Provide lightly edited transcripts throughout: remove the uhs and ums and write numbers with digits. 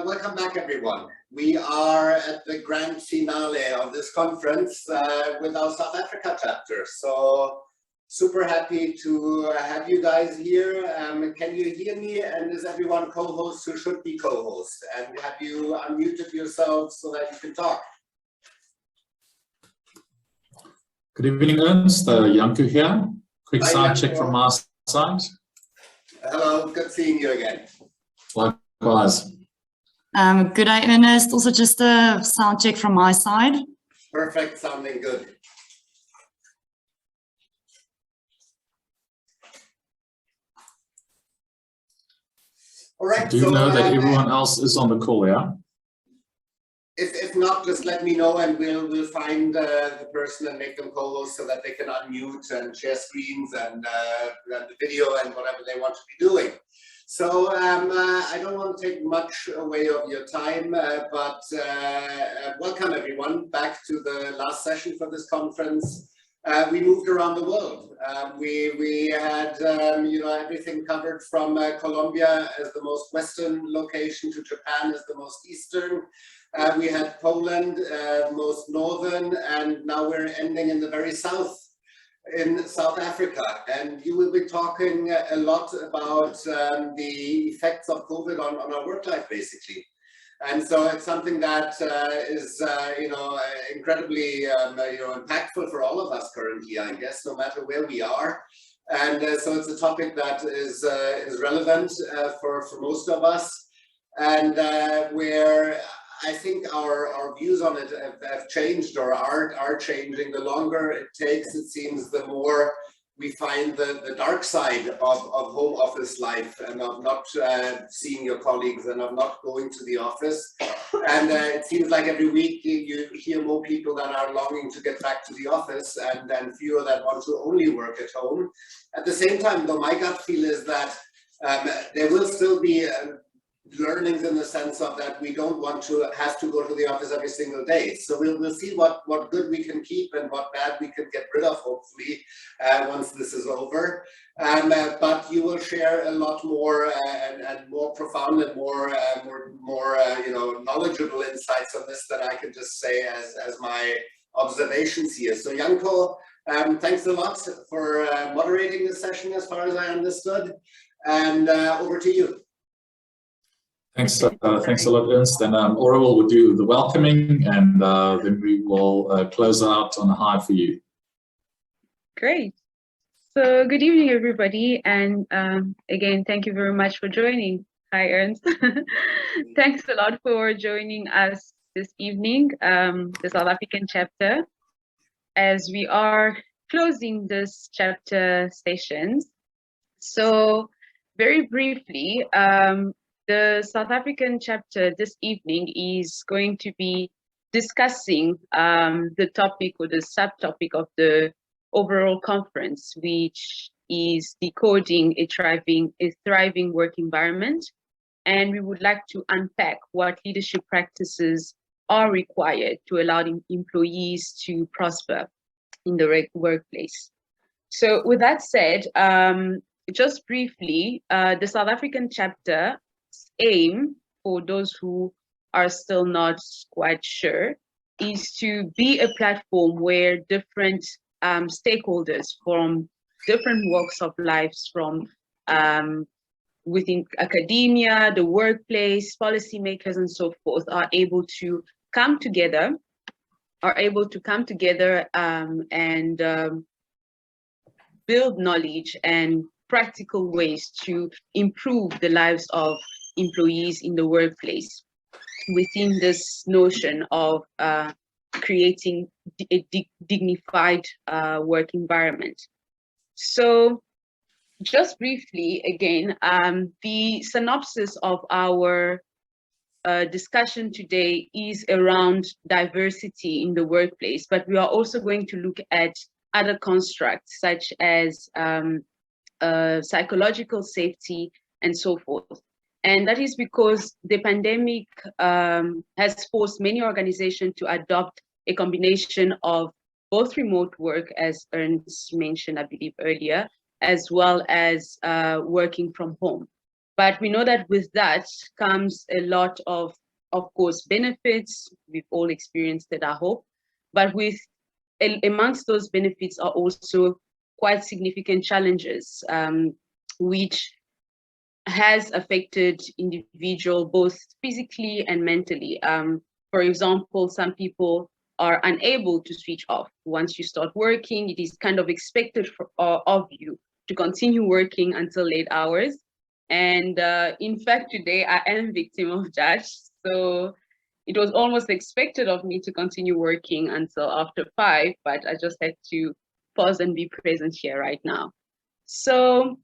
welcome back, everyone. We are at the grand finale of this conference with our South Africa chapter. So super happy to have you guys here. Can you hear me? And is everyone co-host who should be co-host? And have you unmuted yourselves so that you can talk? Good evening, Ernst. Janko here. Quick sound check from my side. Hello, good seeing you again. Likewise. Good day, Ernest. Also just a sound check from my side. Perfect, sounding good. All right. Do you know that everyone else is on the call, yeah? If not, just let me know and we'll find the person and make them co-host so that they can unmute and share screens and the video and whatever they want to be doing. So I don't want to take much away of your time, but welcome everyone back to the last session for this conference. We moved around the world. We had everything covered from Colombia as the most western location to Japan as the most eastern. We had Poland most northern, and now we're ending in the very south in South Africa. And you will be talking a lot about the effects of COVID on our work life, basically. And so it's something that is, incredibly, impactful for all of us currently, I guess, no matter where we are. And so it's a topic that is relevant for most of us, and where I think our views on it have changed or are changing. The longer it takes, it seems, the more we find the dark side of home office life and of not seeing your colleagues and of not going to the office. And it seems like every week you hear more people that are longing to get back to the office and fewer that want to only work at home. At the same time, though, my gut feel is that there will still be learnings in the sense of that we don't want to have to go to the office every single day. So we'll see what good we can keep and what bad we can get rid of, hopefully, once this is over. But you will share a lot more and more profound and more knowledgeable insights on this than I can just say as my observations here. So Janko, thanks a lot for moderating this session as far as I understood. And over to you. Thanks a lot, Ernst. And Orwell will do the welcoming, and then we will close out on a high for you. Great. So good evening, everybody. And again, thank you very much for joining. Hi, Ernst. Thanks a lot for joining us this evening, the South African chapter, as we are closing this chapter sessions. So very briefly, the South African chapter this evening is going to be discussing the topic or the subtopic of the overall conference, which is decoding a thriving work environment. And we would like to unpack what leadership practices are required to allow employees to prosper in the workplace. So with that said, just briefly, the South African chapter aim, for those who are still not quite sure, is to be a platform where different stakeholders from different walks of life, from within academia, the workplace, policymakers, and so forth, are able to come together, and build knowledge and practical ways to improve the lives of employees in the workplace within this notion of creating a dignified work environment. So just briefly, again, the synopsis of our discussion today is around diversity in the workplace, but we are also going to look at other constructs such as psychological safety and so forth. And that is because the pandemic has forced many organizations to adopt a combination of both remote work, as Ernst mentioned, I believe, earlier, as well as working from home. But we know that with that comes a lot of course, benefits. We've all experienced it, I hope. But amongst those benefits are also quite significant challenges, which has affected individual both physically and mentally. For example, some people are unable to switch off. Once you start working, it is kind of expected of you to continue working until late hours. And in fact, today I am victim of that. So it was almost expected of me to continue working until after 5, but I just had to pause and be present here right now. So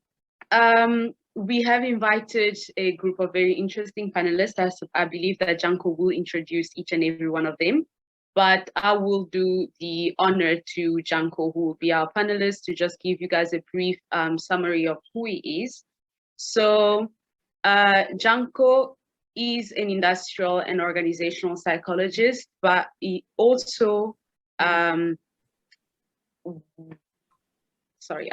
we have invited a group of very interesting panelists. I believe that Janko will introduce each and every one of them, but I will do the honor to Janko, who will be our panelist, to just give you guys a brief summary of who he is. So Janko is an industrial and organizational psychologist, but he also, sorry,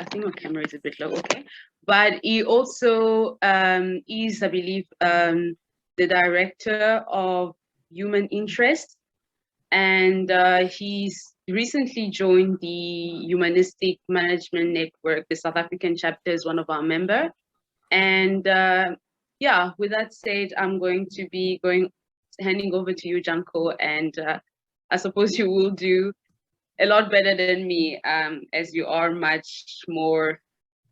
I think my camera is a bit low, okay. But he also is, I believe, the director of Human Interest, and he's recently joined the Humanistic Management Network. The South African chapter is one of our members. And yeah, with that said, I'm going to be handing over to you, Janko, and I suppose you will do a lot better than me, as you are much more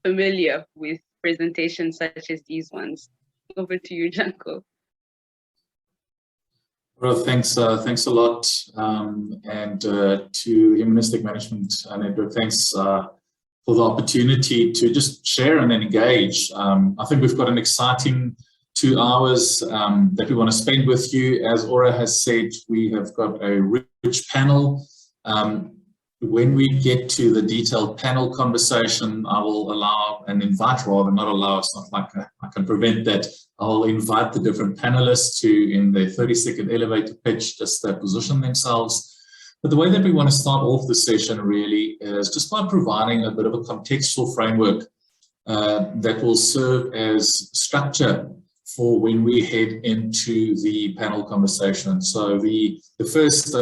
familiar with presentations such as these ones. Over to you, Janko. Well, thanks a lot, and to Humanistic Management Network, thanks for the opportunity to just share and engage. I think we've got an exciting 2 hours that we want to spend with you. As Aura has said, we have got a rich panel. When we get to the detailed panel conversation, I will allow and invite, rather not allow, it's not like I can prevent that. I'll invite the different panelists to, in their 30-second elevator pitch, just position themselves. But the way that we want to start off the session really is just by providing a bit of a contextual framework that will serve as structure for when we head into the panel conversation. So the first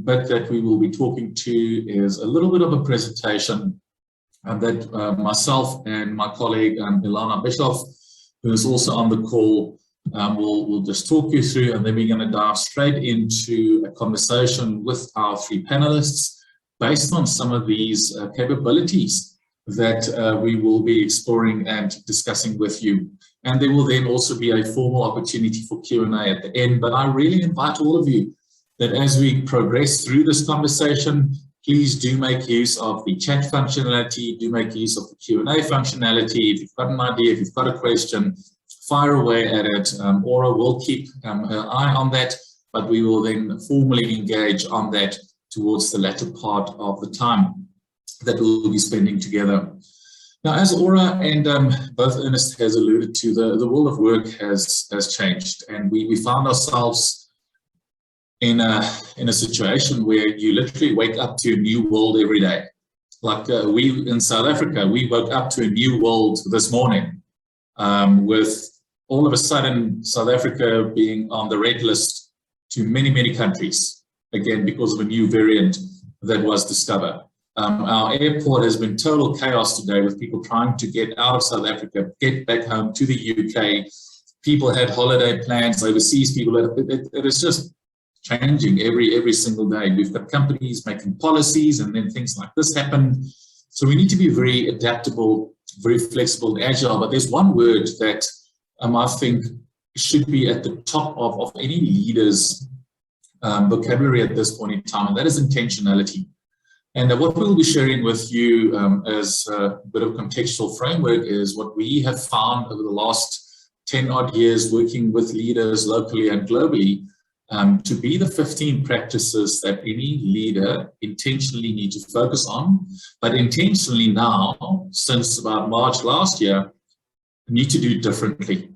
bit that we will be talking to is a little bit of a presentation that myself and my colleague Ilana Bischoff, who is also on the call, we'll just talk you through, and then we're going to dive straight into a conversation with our 3 panelists based on some of these capabilities that we will be exploring and discussing with you. And there will then also be a formal opportunity for Q&A at the end. But I really invite all of you that as we progress through this conversation, please do make use of the chat functionality, do make use of the Q&A functionality. If you've got an idea, if you've got a question, fire away at it. Aura will keep her eye on that, but we will then formally engage on that towards the latter part of the time that we'll be spending together. Now, as Aura and both Ernest has alluded to, the world of work has changed, and we found ourselves in a situation where you literally wake up to a new world every day. Like we in South Africa, we woke up to a new world this morning, with all of a sudden South Africa being on the red list to many, many countries, again, because of a new variant that was discovered. Our airport has been total chaos today, with people trying to get out of South Africa, get back home to the UK. People had holiday plans overseas. It is just changing every single day. We've got companies making policies, and then things like this happen. So we need to be very adaptable, very flexible and agile. But there's one word that I think should be at the top of any leader's vocabulary at this point in time, and that is intentionality. And what we'll be sharing with you as a bit of contextual framework is what we have found over the last 10 odd years working with leaders locally and globally, to be the 15 practices that any leader intentionally need to focus on, but intentionally now, since about March last year, need to do differently.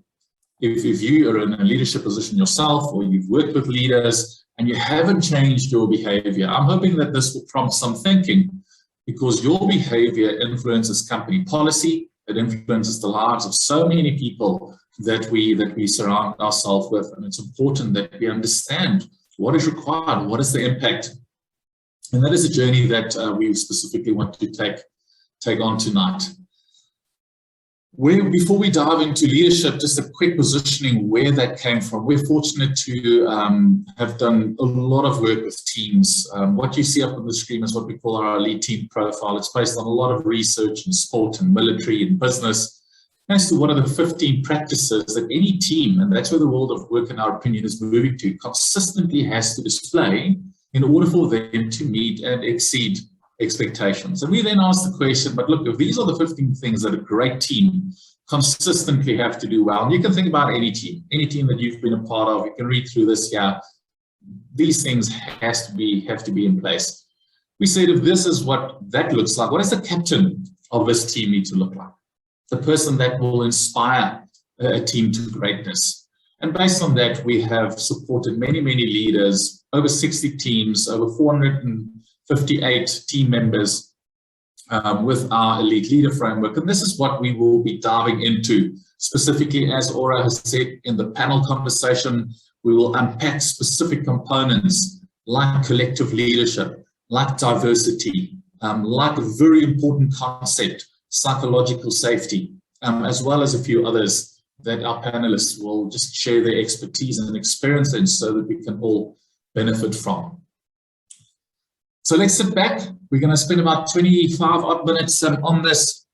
If you are in a leadership position yourself, or you've worked with leaders and you haven't changed your behavior, I'm hoping that this will prompt some thinking, because your behavior influences company policy, it influences the lives of so many people that we surround ourselves with, and it's important that we understand what is required, what is the impact, and that is a journey that we specifically want to take on tonight. Before we dive into leadership, just a quick positioning where that came from. We're fortunate to have done a lot of work with teams. What you see up on the screen is what we call our elite team profile. It's based on a lot of research in sport and military and business as to what are the 15 practices that any team, and that's where the world of work, in our opinion, is moving to, consistently has to display in order for them to meet and exceed expectations. And we then ask the question, but look, if these are the 15 things that a great team consistently have to do well, and you can think about any team that you've been a part of, you can read through this here, these things have to be in place. We said, if this is what that looks like, what does the captain of this team need to look like? The person that will inspire a team to greatness. And based on that, we have supported many, many leaders, over 60 teams, over 458 team members with our elite leader framework. And this is what we will be diving into specifically. As Aura has said in the panel conversation, we will unpack specific components like collective leadership, like diversity, like a very important concept, psychological safety, as well as a few others that our panelists will just share their expertise and experience in so that we can all benefit from. So let's sit back. We're going to spend about 25 odd minutes on this.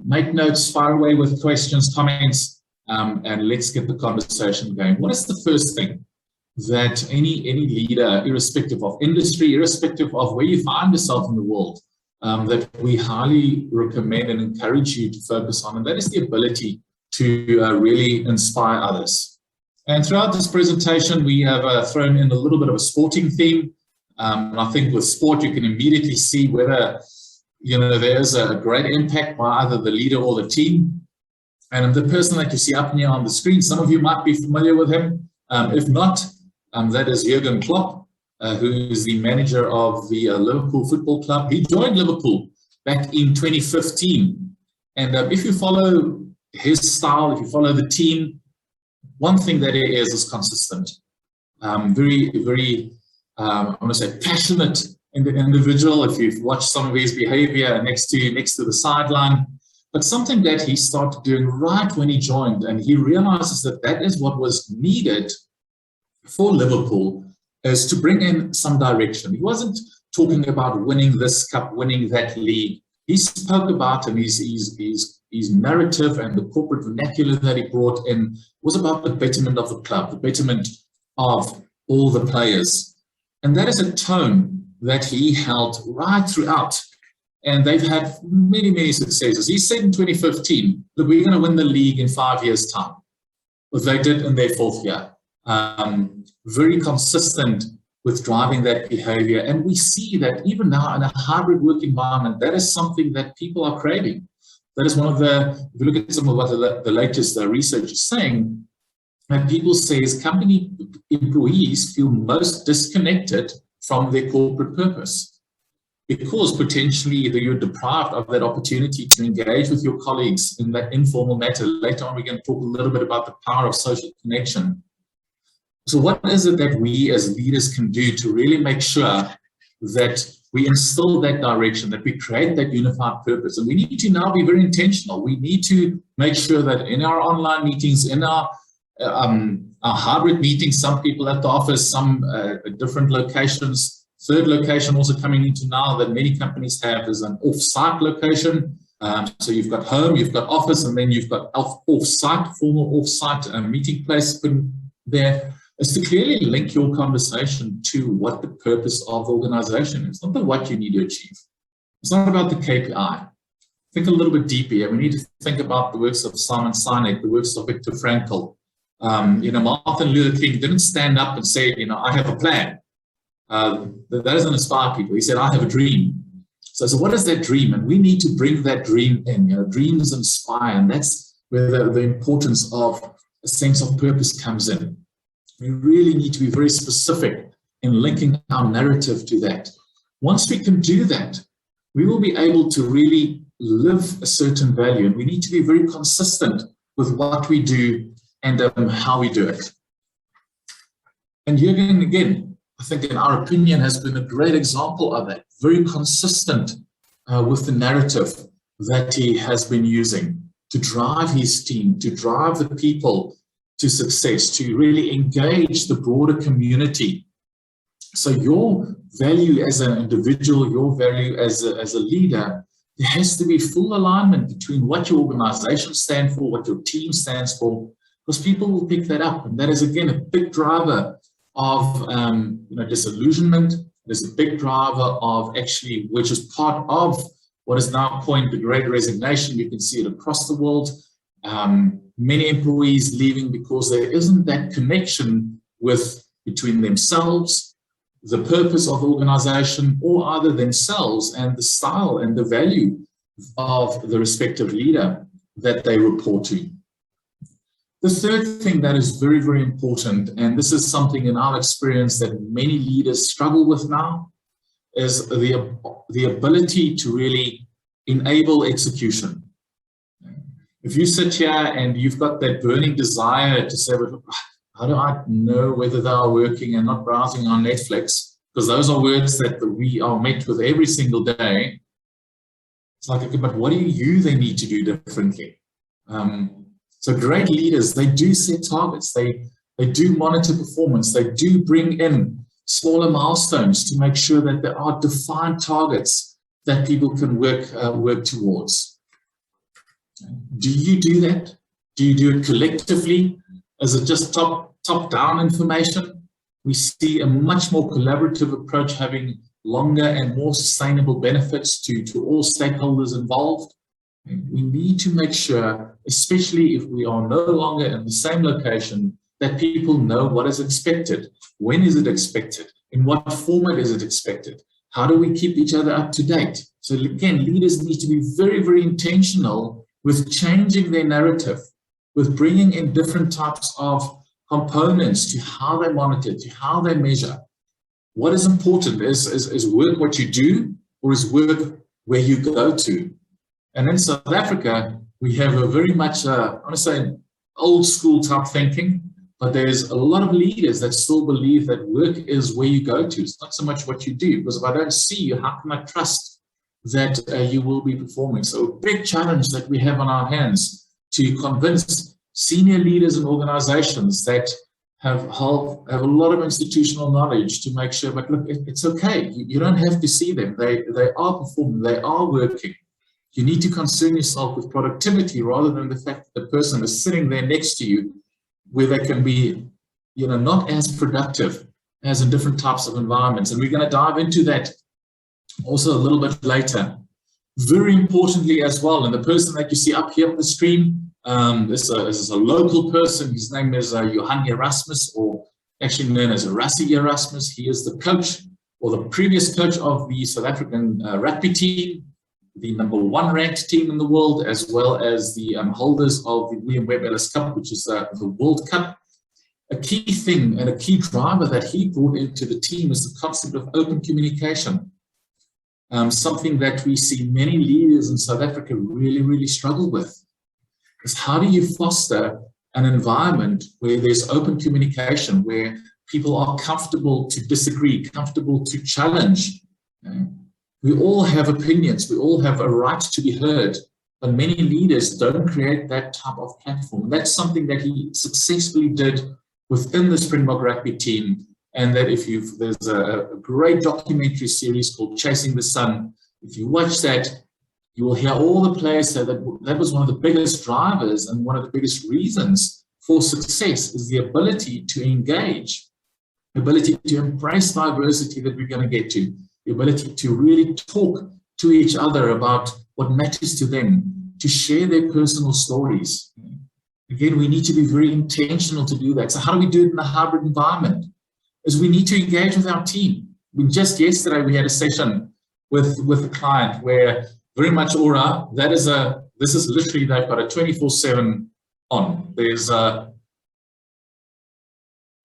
Make notes, fire away with questions, comments, and let's get the conversation going. What is the first thing that any leader, irrespective of industry, irrespective of where you find yourself in the world, that we highly recommend and encourage you to focus on? And that is the ability to really inspire others. And throughout this presentation, we have thrown in a little bit of a sporting theme. And I think with sport, you can immediately see whether there's a great impact by either the leader or the team. And the person that you see up here on the screen, some of you might be familiar with him. If not, that is Jurgen Klopp, who is the manager of the Liverpool Football Club. He joined Liverpool back in 2015. And if you follow his style, if you follow the team, one thing that he is consistent. Very, very, I want to say, passionate individual. If you've watched some of his behavior next to the sideline, but something that he started doing right when he joined, and he realizes that that is what was needed for Liverpool, is to bring in some direction. He wasn't talking about winning this cup, winning that league. He spoke about, and his narrative and the corporate vernacular that he brought in was about the betterment of the club, the betterment of all the players. And that is a tone that he held right throughout. And they've had many, many successes. He said in 2015, look, we're going to win the league in 5 years' time. Well, they did in their 4th year. Very consistent with driving that behavior. And we see that even now in a hybrid work environment, that is something that people are craving. That is one of if you look at some of what the latest research is saying, that people say is company employees feel most disconnected from their corporate purpose, because potentially you're deprived of that opportunity to engage with your colleagues in that informal matter. Later on, we're going to talk a little bit about the power of social connection. So what is it that we as leaders can do to really make sure that we instill that direction, that we create that unified purpose? And we need to now be very intentional. We need to make sure that in our online meetings, in our hybrid meetings, some people at the office, some different locations. Third location also coming into now that many companies have is an off-site location. So you've got home, you've got office, and then you've got off-site, formal off-site meeting place there, is to clearly link your conversation to what the purpose of the organization is, not what you need to achieve. It's not about the KPI. Think a little bit deeper here. We need to think about the works of Simon Sinek, the works of Viktor Frankl. Martin Luther King didn't stand up and say, I have a plan. That doesn't inspire people. He said, I have a dream. So what is that dream? And we need to bring that dream in. Dreams inspire, and that's where the importance of a sense of purpose comes in. We really need to be very specific in linking our narrative to that. Once we can do that, we will be able to really live a certain value, and we need to be very consistent with what we do and how we do it. And Jürgen, again, I think in our opinion, has been a great example of that, very consistent with the narrative that he has been using to drive his team, to drive the people to success, to really engage the broader community. So your value as an individual, your value as a leader, there has to be full alignment between what your organization stands for, what your team stands for, because people will pick that up. And that is, again, a big driver of disillusionment. There's a big driver of actually, which is part of what is now coined the Great Resignation. You can see it across the world. Many employees leaving because there isn't that connection between themselves, the purpose of the organization, or either themselves and the style and the value of the respective leader that they report to. The third thing that is very, very important, and this is something in our experience that many leaders struggle with now, is the ability to really enable execution. If you sit here and you've got that burning desire to say, well, how do I know whether they are working and not browsing on Netflix? Because those are words that we are met with every single day. It's like, okay, but what do they need to do differently? So great leaders, they do set targets. They do monitor performance. They do bring in smaller milestones to make sure that there are defined targets that people can work towards. Do you do that? Do you do it collectively? Is it just top-down information? We see a much more collaborative approach, having longer and more sustainable benefits to all stakeholders involved. We need to make sure, especially if we are no longer in the same location, that people know what is expected. When is it expected? In what format is it expected? How do we keep each other up to date? So again, leaders need to be very, very intentional with changing their narrative, with bringing in different types of components to how they monitor, to how they measure. What is important is work what you do, or is work where you go to? And in South Africa, we have a very much, I want to say, old school type thinking, but there's a lot of leaders that still believe that work is where you go to. It's not so much what you do, because if I don't see you, how can I trust that you will be performing? So a big challenge that we have on our hands to convince senior leaders in organizations that have a lot of institutional knowledge to make sure, but look, it's okay. You don't have to see them. They are performing, they are working. You need to concern yourself with productivity rather than the fact that the person is sitting there next to you, where they can be, not as productive as in different types of environments. And we're going to dive into that also a little bit later. Very importantly as well, and the person that you see up here on the screen, this is a local person. His name is Johan Erasmus, or actually known as Rassi Erasmus. He is the coach, or the previous coach of the South African rugby team, the #1 ranked team in the world, as well as the holders of the William Webb Ellis Cup, which is the World Cup. A key thing and a key driver that he brought into the team is the concept of open communication. Something that we see many leaders in South Africa really, really struggle with. Is how do you foster an environment where there's open communication, where people are comfortable to disagree, comfortable to challenge. We all have opinions, we all have a right to be heard, but many leaders don't create that type of platform. And that's something that he successfully did within the Springbok rugby team. And that there's a great documentary series called Chasing the Sun. If you watch that, you will hear all the players say that was one of the biggest drivers and one of the biggest reasons for success is the ability to engage, the ability to embrace diversity that we're going to get to, the ability to really talk to each other about what matters to them, to share their personal stories. Again, we need to be very intentional to do that. So how do we do it in a hybrid environment? Is we need to engage with our team. Just yesterday, we had a session with a client where very much Aura, this is literally, they've got a 24/7 on. There's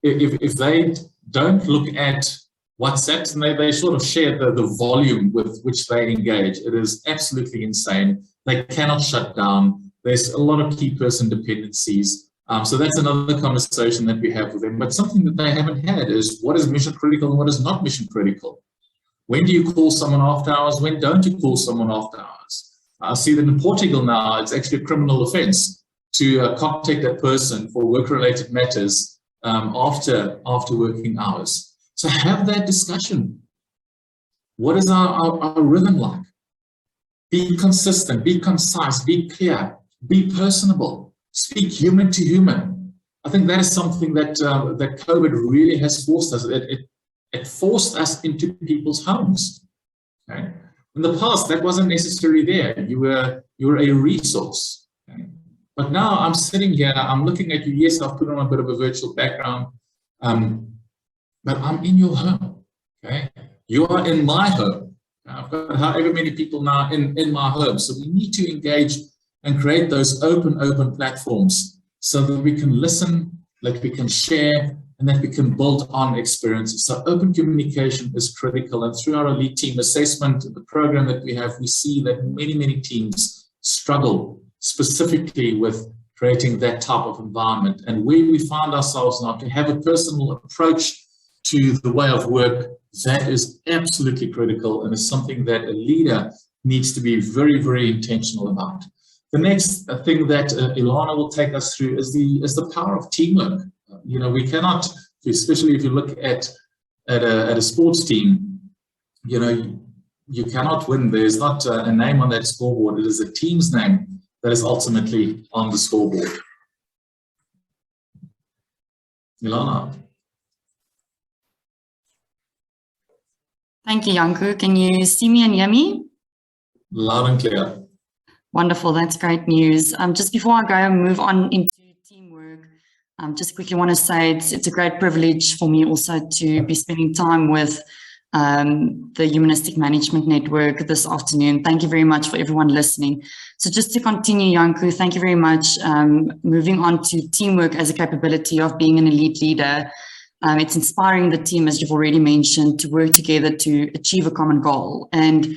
if they don't look at WhatsApp, and they sort of share the volume with which they engage, it is absolutely insane. They cannot shut down. There's a lot of key person dependencies. So that's another conversation that we have with them. But something that they haven't had is what is mission critical and what is not mission critical. When do you call someone after hours? When don't you call someone after hours? I see that in Portugal now, it's actually a criminal offense to contact that person for work-related matters after working hours. So have that discussion. What is our rhythm like? Be consistent, be concise, be clear, be personable, speak human to human. I think that is something that that COVID really has forced us. It forced us into people's homes. Okay? In the past, that wasn't necessarily there. You were a resource. Okay? But now I'm sitting here, I'm looking at you. Yes, I've put on a bit of a virtual background, but I'm in your home. Okay? You are in my home. I've got however many people now in my home. So we need to engage and create those open platforms so that we can listen, that we can share, and that we can build on experiences. So open communication is critical. And through our elite team assessment, the program that we have, we see that many teams struggle specifically with creating that type of environment. And where we find ourselves now to have a personal approach to the way of work, that is absolutely critical and is something that a leader needs to be very intentional about. The next thing that Ilana will take us through is the power of teamwork. You know, we cannot, especially if you look at a sports team, you know, you cannot win. There's not a name on that scoreboard. It is a team's name that is ultimately on the scoreboard. Ilana. Thank you, Janku. Can you see me and hear me? Loud and clear. Wonderful. That's great news. Just before I go and move on into teamwork, just quickly want to say it's a great privilege for me also to be spending time with the Humanistic Management Network this afternoon. Thank you very much for everyone listening. So just to continue, Janku, thank you very much. Moving on to teamwork as a capability of being an elite leader. It's inspiring the team, as you've already mentioned, to work together to achieve a common goal. And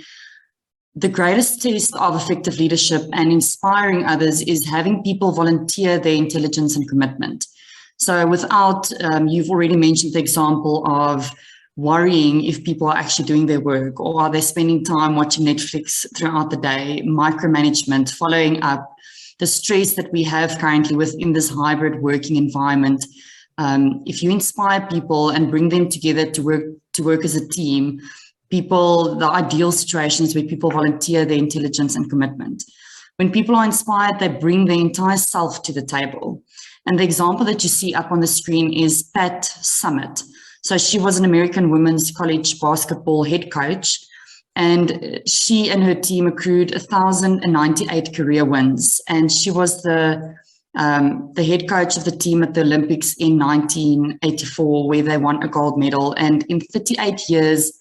the greatest test of effective leadership and inspiring others is having people volunteer their intelligence and commitment. So without, you've already mentioned the example of worrying if people are actually doing their work, or are they spending time watching Netflix throughout the day, micromanagement, following up, the stress that we have currently within this hybrid working environment. If you inspire people and bring them together to work as a team, the ideal situation is where people volunteer their intelligence and commitment. When people are inspired, they bring their entire self to the table. And the example that you see up on the screen is Pat Summitt. So she was an American women's college basketball head coach, and she and her team accrued 1,098 career wins. And she was the head coach of the team at the Olympics in 1984, where they won a gold medal. And in 38 years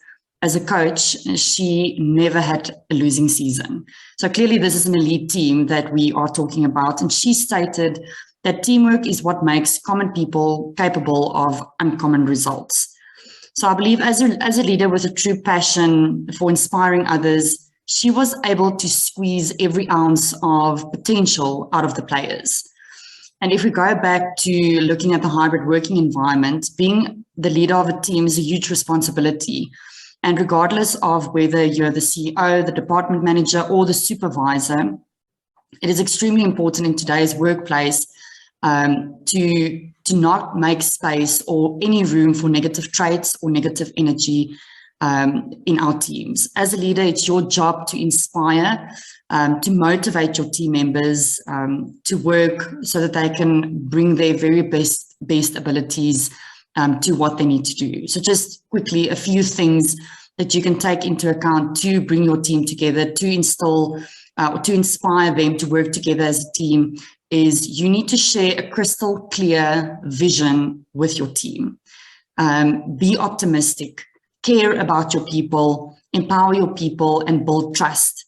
as a coach, she never had a losing season. So clearly this is an elite team that we are talking about. And she stated that teamwork is what makes common people capable of uncommon results. So I believe as a leader with a true passion for inspiring others, she was able to squeeze every ounce of potential out of the players. And if we go back to looking at the hybrid working environment, being the leader of a team is a huge responsibility. And regardless of whether you're the CEO, the department manager, or the supervisor, it is extremely important in today's workplace to not make space or any room for negative traits or negative energy in our teams. As a leader, it's your job to inspire, to motivate your team members to work so that they can bring their very best abilities to what they need to do. So just quickly, a few things that you can take into account to bring your team together, to instill or to inspire them to work together as a team is you need to share a crystal clear vision with your team. Be optimistic, care about your people, empower your people, and build trust.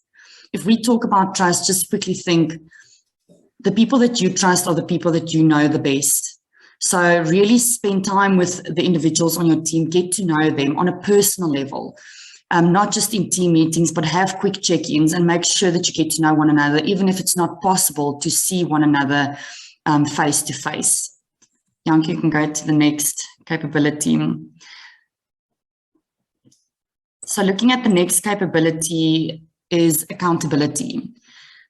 If we talk about trust, just quickly think the people that you trust are the people that you know the best. So really spend time with the individuals on your team, get to know them on a personal level. not just in team meetings, but have quick check-ins and make sure that you get to know one another, even if it's not possible to see one another face to face. Janke, you can go to the next capability. So looking at the next capability is accountability.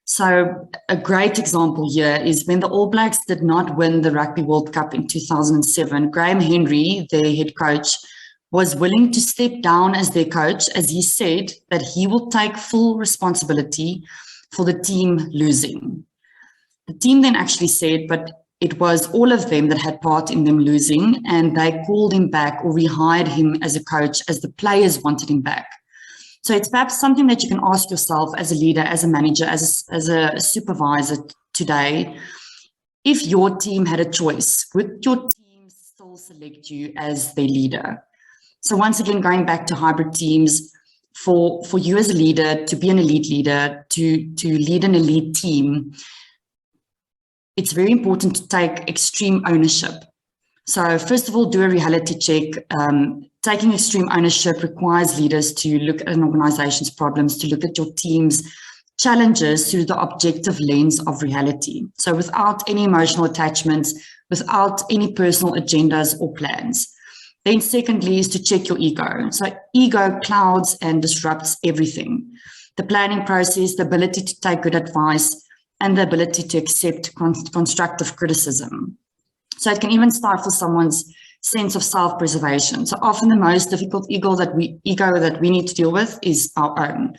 So a great example here is when the All Blacks did not win the Rugby World Cup in 2007, Graham Henry, their head coach, was willing to step down as their coach, as he said that he will take full responsibility for the team losing. The team then actually said, but it was all of them that had part in them losing, and they called him back or rehired him as a coach as the players wanted him back. So it's perhaps something that you can ask yourself as a leader, as a manager, as a supervisor today. If your team had a choice, would your team still select you as their leader? So once again, going back to hybrid teams, for you as a leader to be an elite leader, to lead an elite team, it's very important to take extreme ownership. So first of all, do a reality check. Taking extreme ownership requires leaders to look at an organization's problems, to look at your team's challenges through the objective lens of reality. So without any emotional attachments, without any personal agendas or plans. Then secondly is to check your ego. So ego clouds and disrupts everything. The planning process, the ability to take good advice, and the ability to accept constructive criticism. So it can even stifle someone's sense of self-preservation. So often the most difficult ego that we need to deal with is our own.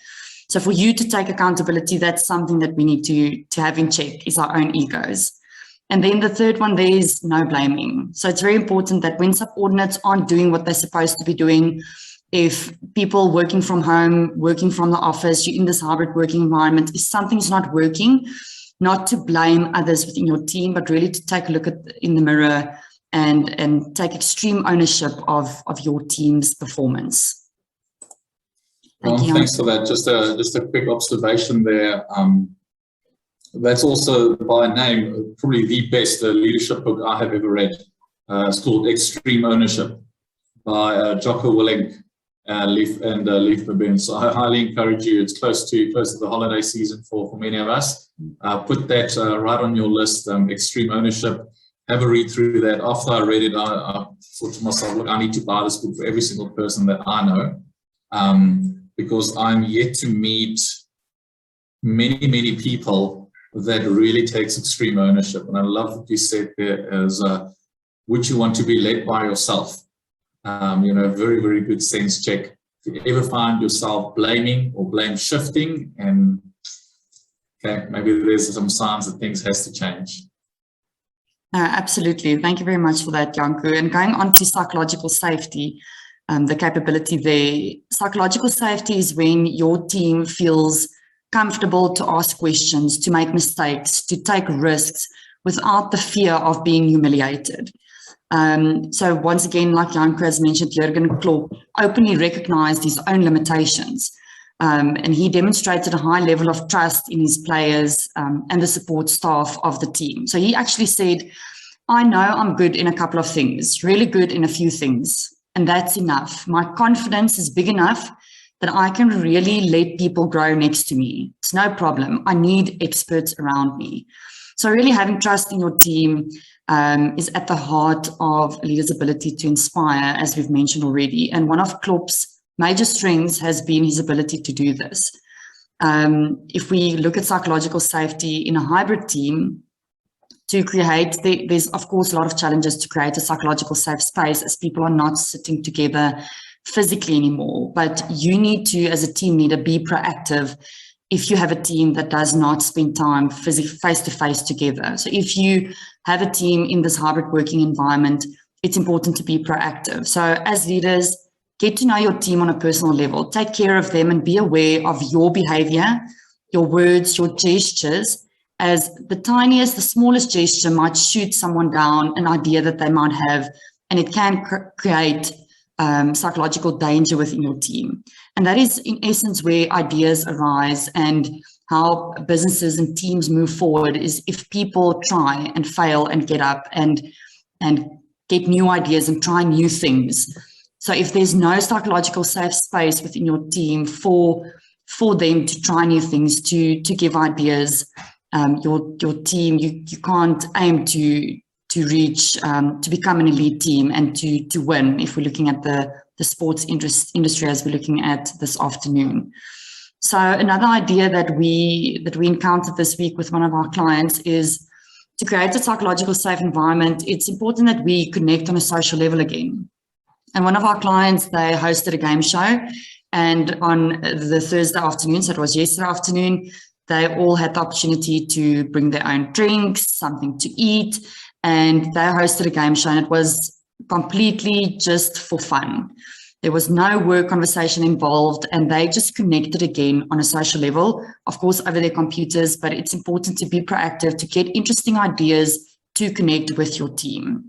So for you to take accountability, that's something that we need to have in check, is our own egos. And then the third one, there is no blaming. So it's very important that when subordinates aren't doing what they're supposed to be doing, if people working from home, working from the office, you're in this hybrid working environment, if something's not working, not to blame others within your team, but really to take a look in the mirror and take extreme ownership of your team's performance. Thanks for that. Just a quick observation there. That's also by name probably the best leadership book I have ever read. It's called Extreme Ownership by Jocko Willink and Leif Babin. So I highly encourage you. It's close to the holiday season for many of us. Put that right on your list. Extreme Ownership. Have a read through that. After I read it, I thought to myself, look, I need to buy this book for every single person that I know, because I'm yet to meet many people that really takes extreme ownership. And I love what you said there as, would you want to be led by yourself? Very, very good sense check. If you ever find yourself blaming or blame shifting, and okay, maybe there's some signs that things has to change. Absolutely. Thank you very much for that, Janku. And going on to psychological safety, the capability there. Psychological safety is when your team feels comfortable to ask questions, to make mistakes, to take risks without the fear of being humiliated. So once again, like Janku has mentioned, Jurgen Klopp openly recognized his own limitations. And he demonstrated a high level of trust in his players and the support staff of the team. So he actually said, I know I'm good in a couple of things, really good in a few things, and that's enough. My confidence is big enough that I can really let people grow next to me. It's no problem. I need experts around me. So really having trust in your team is at the heart of a leader's ability to inspire, as we've mentioned already. And one of Klopp's major strengths has been his ability to do this. If we look at psychological safety in a hybrid team, there's of course a lot of challenges to create a psychological safe space as people are not sitting together physically anymore. But you need to, as a team leader, be proactive if you have a team that does not spend time face-to-face together. So if you have a team in this hybrid working environment, it's important to be proactive. So as leaders, get to know your team on a personal level, take care of them and be aware of your behavior, your words, your gestures, as the tiniest, the smallest gesture might shoot someone down an idea that they might have, and it can create psychological danger within your team. And that is in essence where ideas arise and how businesses and teams move forward, is if people try and fail and get up and get new ideas and try new things. So if there's no psychological safe space within your team for them to try new things, to give ideas, your team, you can't aim to reach, to become an elite team and to win, if we're looking at the sports industry as we're looking at this afternoon. So another idea that we encountered this week with one of our clients is to create a psychological safe environment. It's important that we connect on a social level again. And one of our clients, they hosted a game show, and on the Thursday afternoon, so it was yesterday afternoon, they all had the opportunity to bring their own drinks, something to eat, and they hosted a game show, and it was completely just for fun. There was no work conversation involved, and they just connected again on a social level, of course, over their computers, but it's important to be proactive, to get interesting ideas, to connect with your team.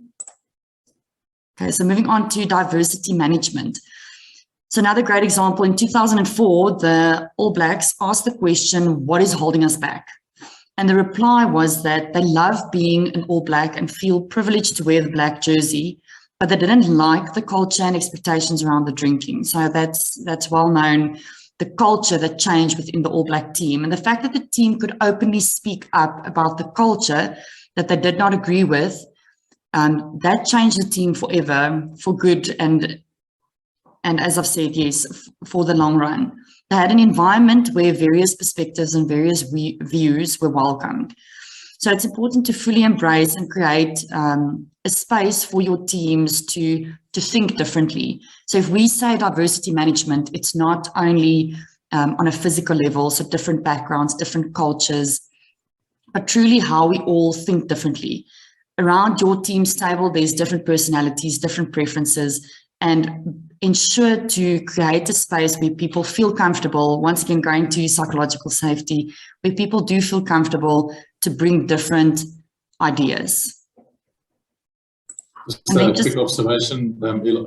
Okay, so moving on to diversity management. So another great example, in 2004, the All Blacks asked the question, what is holding us back? And the reply was that they love being an All Black and feel privileged to wear the black jersey, but they didn't like the culture and expectations around the drinking. So that's well known, the culture that changed within the All Black team. And the fact that the team could openly speak up about the culture that they did not agree with, that changed the team forever, for good, and as I've said, yes, for the long run. They had an environment where various perspectives and various views were welcomed. So it's important to fully embrace and create a space for your teams to think differently. So if we say diversity management, it's not only on a physical level, so different backgrounds, different cultures, but truly how we all think differently. Around your team's table, there's different personalities, different preferences, and ensure to create a space where people feel comfortable, once again going to psychological safety, where people do feel comfortable to bring different ideas. Just a quick observation,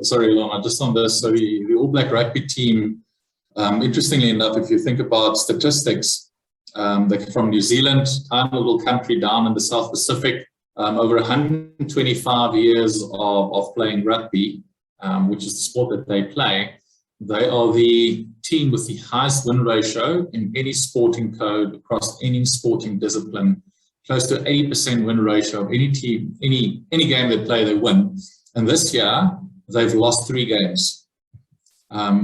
sorry Ilona, just on this. So the All Black rugby team, interestingly enough, if you think about statistics, they're from New Zealand, tiny little country down in the South Pacific, over 125 years of playing rugby, which is the sport that they play. They are the team with the highest win ratio in any sporting code across any sporting discipline. Close to 80% win ratio of any team, any game they play, they win. And this year, they've lost 3 games,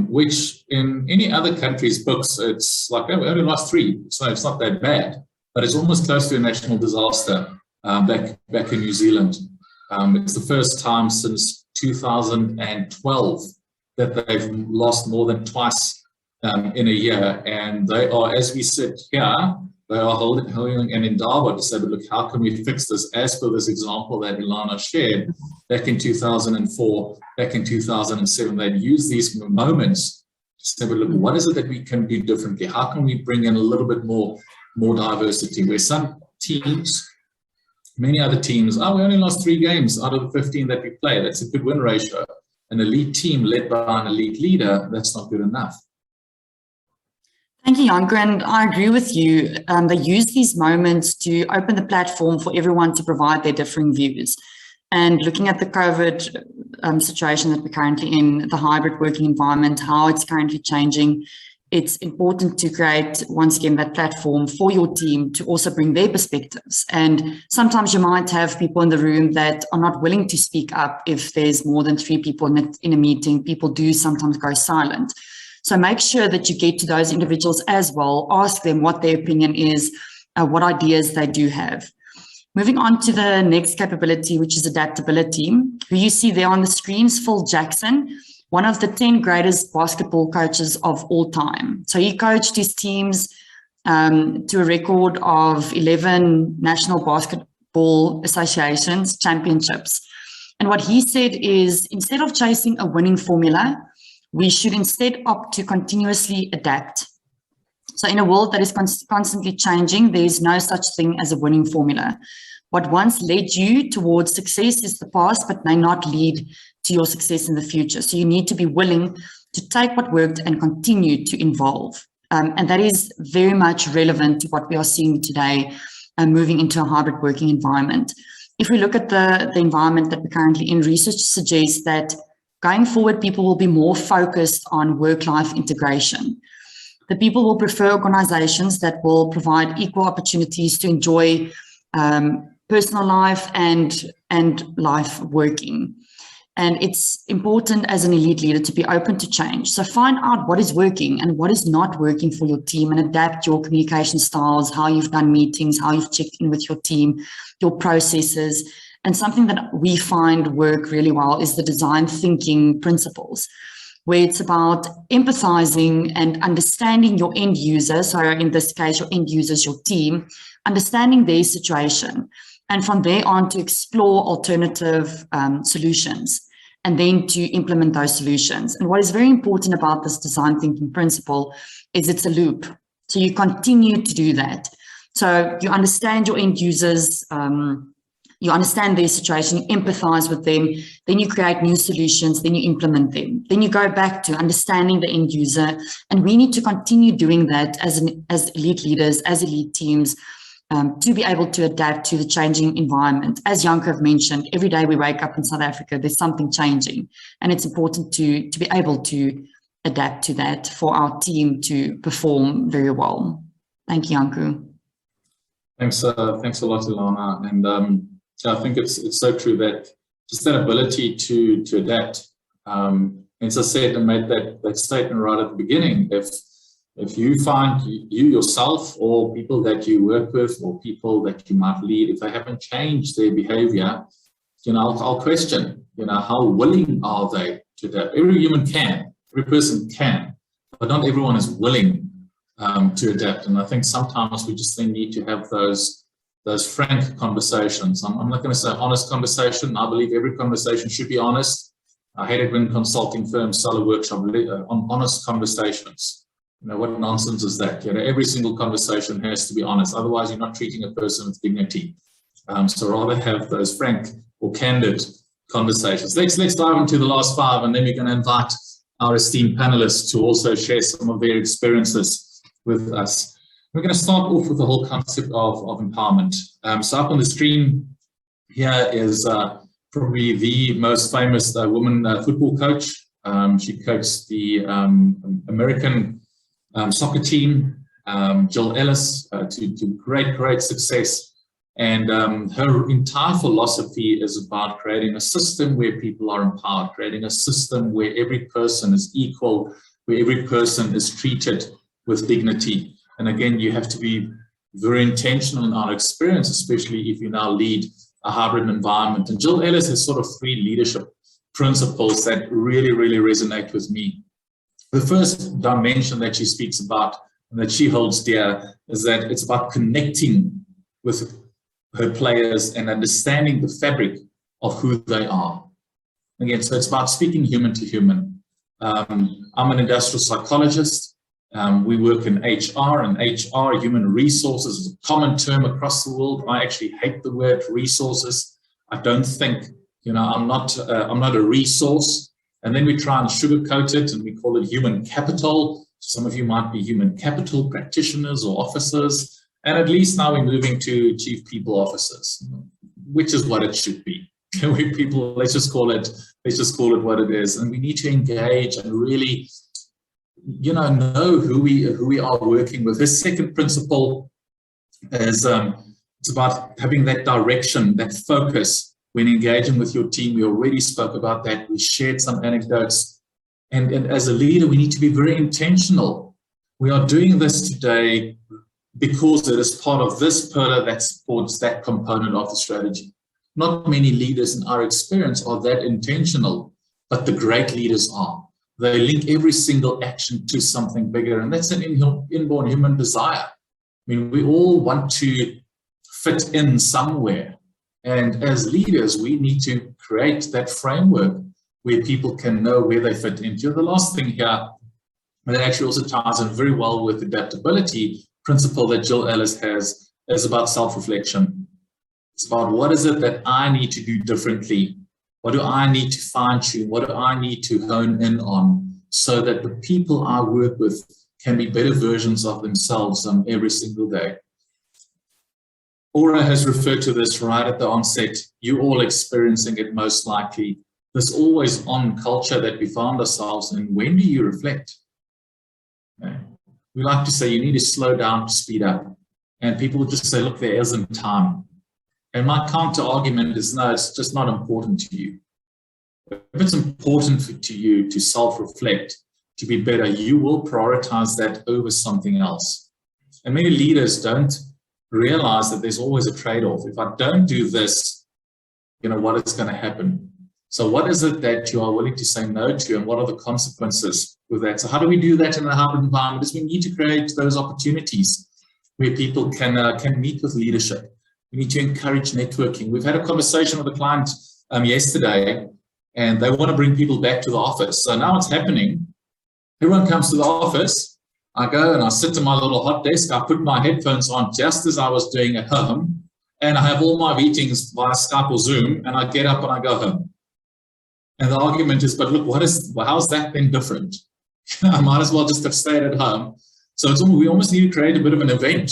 which in any other country's books, it's like, oh, we only lost 3, so it's not that bad. But it's almost close to a national disaster back in New Zealand. It's the first time since 2012 that they've lost more than twice in a year. And they are, as we sit here, they are holding an Indaba to say, but look, how can we fix this? As per this example that Ilana shared, back in 2004, back in 2007, they'd use these moments to say, but look, what is it that we can do differently? How can we bring in a little bit more diversity? Where some teams, many other teams, we only lost 3 games out of the 15 that we play. That's a good win ratio. An elite team led by an elite leader, that's not good enough. Thank you, Janke, and I agree with you. They use these moments to open the platform for everyone to provide their differing views. And looking at the COVID situation that we're currently in, the hybrid working environment, how it's currently changing, it's important to create, once again, that platform for your team to also bring their perspectives. And sometimes you might have people in the room that are not willing to speak up. If there's more than 3 people in a meeting, people do sometimes go silent. So make sure that you get to those individuals as well, ask them what their opinion is, what ideas they do have. Moving on to the next capability, which is adaptability. Who you see there on the screens, Phil Jackson, one of the 10 greatest basketball coaches of all time. So he coached his teams to a record of 11 National Basketball Associations championships. And what he said is, instead of chasing a winning formula, we should instead opt to continuously adapt. So in a world that is constantly changing, there is no such thing as a winning formula. What once led you towards success is the past, but may not lead to your success in the future. So you need to be willing to take what worked and continue to evolve. And that is very much relevant to what we are seeing today, moving into a hybrid working environment. If we look at the environment that we're currently in, research suggests that Going forward, people will be more focused on work-life integration. The people will prefer organizations that will provide equal opportunities to enjoy personal life and life working. And it's important as an elite leader to be open to change. So find out what is working and what is not working for your team, and adapt your communication styles, how you've done meetings, how you've checked in with your team, your processes. And something that we find work really well is the design thinking principles, where it's about empathizing and understanding your end user. So in this case, your end users, your team, understanding their situation. And from there on to explore alternative solutions, and then to implement those solutions. And what is very important about this design thinking principle is it's a loop. So you continue to do that. So you understand your end users, you understand their situation, you empathize with them, then you create new solutions, then you implement them. Then you go back to understanding the end user. And we need to continue doing that as elite leaders, as elite teams, to be able to adapt to the changing environment. As Janko mentioned, every day we wake up in South Africa, there's something changing. And it's important to be able to adapt to that for our team to perform very well. Thank you, Janko. Thanks a lot, Ilana. And I think it's so true that just that ability to adapt. As I said and made that statement right at the beginning, if you find you yourself or people that you work with or people that you might lead, if they haven't changed their behavior, I'll question, how willing are they to adapt? Every human can, every person can, but not everyone is willing to adapt. And I think sometimes we just then need to have those frank conversations. I'm not going to say honest conversation. I believe every conversation should be honest. I hate it when consulting firms sell a workshop on honest conversations. What nonsense is that? Every single conversation has to be honest. Otherwise, you're not treating a person with dignity. So rather have those frank or candid conversations. Let's dive into the last 5, and then we're going to invite our esteemed panelists to also share some of their experiences with us. We're going to start off with the whole concept of empowerment. So up on the screen here is probably the most famous woman football coach. She coached the American soccer team, Jill Ellis, to great success. And her entire philosophy is about creating a system where people are empowered, creating a system where every person is equal, where every person is treated with dignity. And again, you have to be very intentional in our experience, especially if you now lead a hybrid environment. And Jill Ellis has sort of 3 leadership principles that really resonate with me. The first dimension that she speaks about and that she holds dear is that it's about connecting with her players and understanding the fabric of who they are. Again, so it's about speaking human to human. I'm an industrial psychologist. We work in HR, and HR, human resources, is a common term across the world. I actually hate the word resources. I don't think, I'm not a resource. And then we try and sugarcoat it, and we call it human capital. Some of you might be human capital practitioners or officers. And at least now we're moving to chief people officers, which is what it should be. We people, let's just call it what it is. And we need to engage and really, know who we are working with. This second principle is it's about having that direction, that focus when engaging with your team. We already spoke about that. We shared some anecdotes. And as a leader, we need to be very intentional. We are doing this today because it is part of this pillar that supports that component of the strategy. Not many leaders in our experience are that intentional, but the great leaders are. They link every single action to something bigger, and that's an inborn human desire. I mean, we all want to fit in somewhere, and as leaders, we need to create that framework where people can know where they fit into. The last thing here, and it actually also ties in very well with adaptability principle that Jill Ellis has, is about self-reflection. It's about what is it that I need to do differently? What do I need to fine-tune? What do I need to hone in on so that the people I work with can be better versions of themselves every single day? Aura has referred to this right at the onset. You're all experiencing it most likely. this always on culture that we found ourselves in. When do you reflect? Okay. We like to say you need to slow down to speed up. And people would just say, look, there isn't time. And my counter argument is, no, it's just not important to you. If it's important to you to self-reflect, to be better, you will prioritize that over something else. And many leaders don't realize that there's always a trade-off. If I don't do this, what is going to happen? So what is it that you are willing to say no to, and what are the consequences with that? So how do we do that in a hybrid environment? Is we need to create those opportunities where people can meet with leadership. We need to encourage networking. We've had a conversation with a client yesterday, and they want to bring people back to the office. So now it's happening. Everyone comes to the office. I go and I sit at my little hot desk. I put my headphones on just as I was doing at home, and I have all my meetings via Skype or Zoom, and I get up and I go home. And the argument is, but look, how's that then different? I might as well just have stayed at home. So we almost need to create a bit of an event,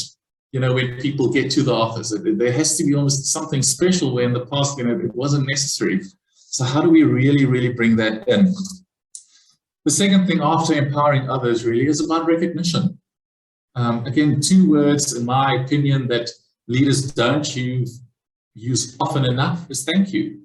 when people get to the office. There has to be almost something special where in the past, it wasn't necessary. So how do we really, really bring that in? The second thing after empowering others really is about recognition. Again, 2 words, in my opinion, that leaders don't use often enough is thank you.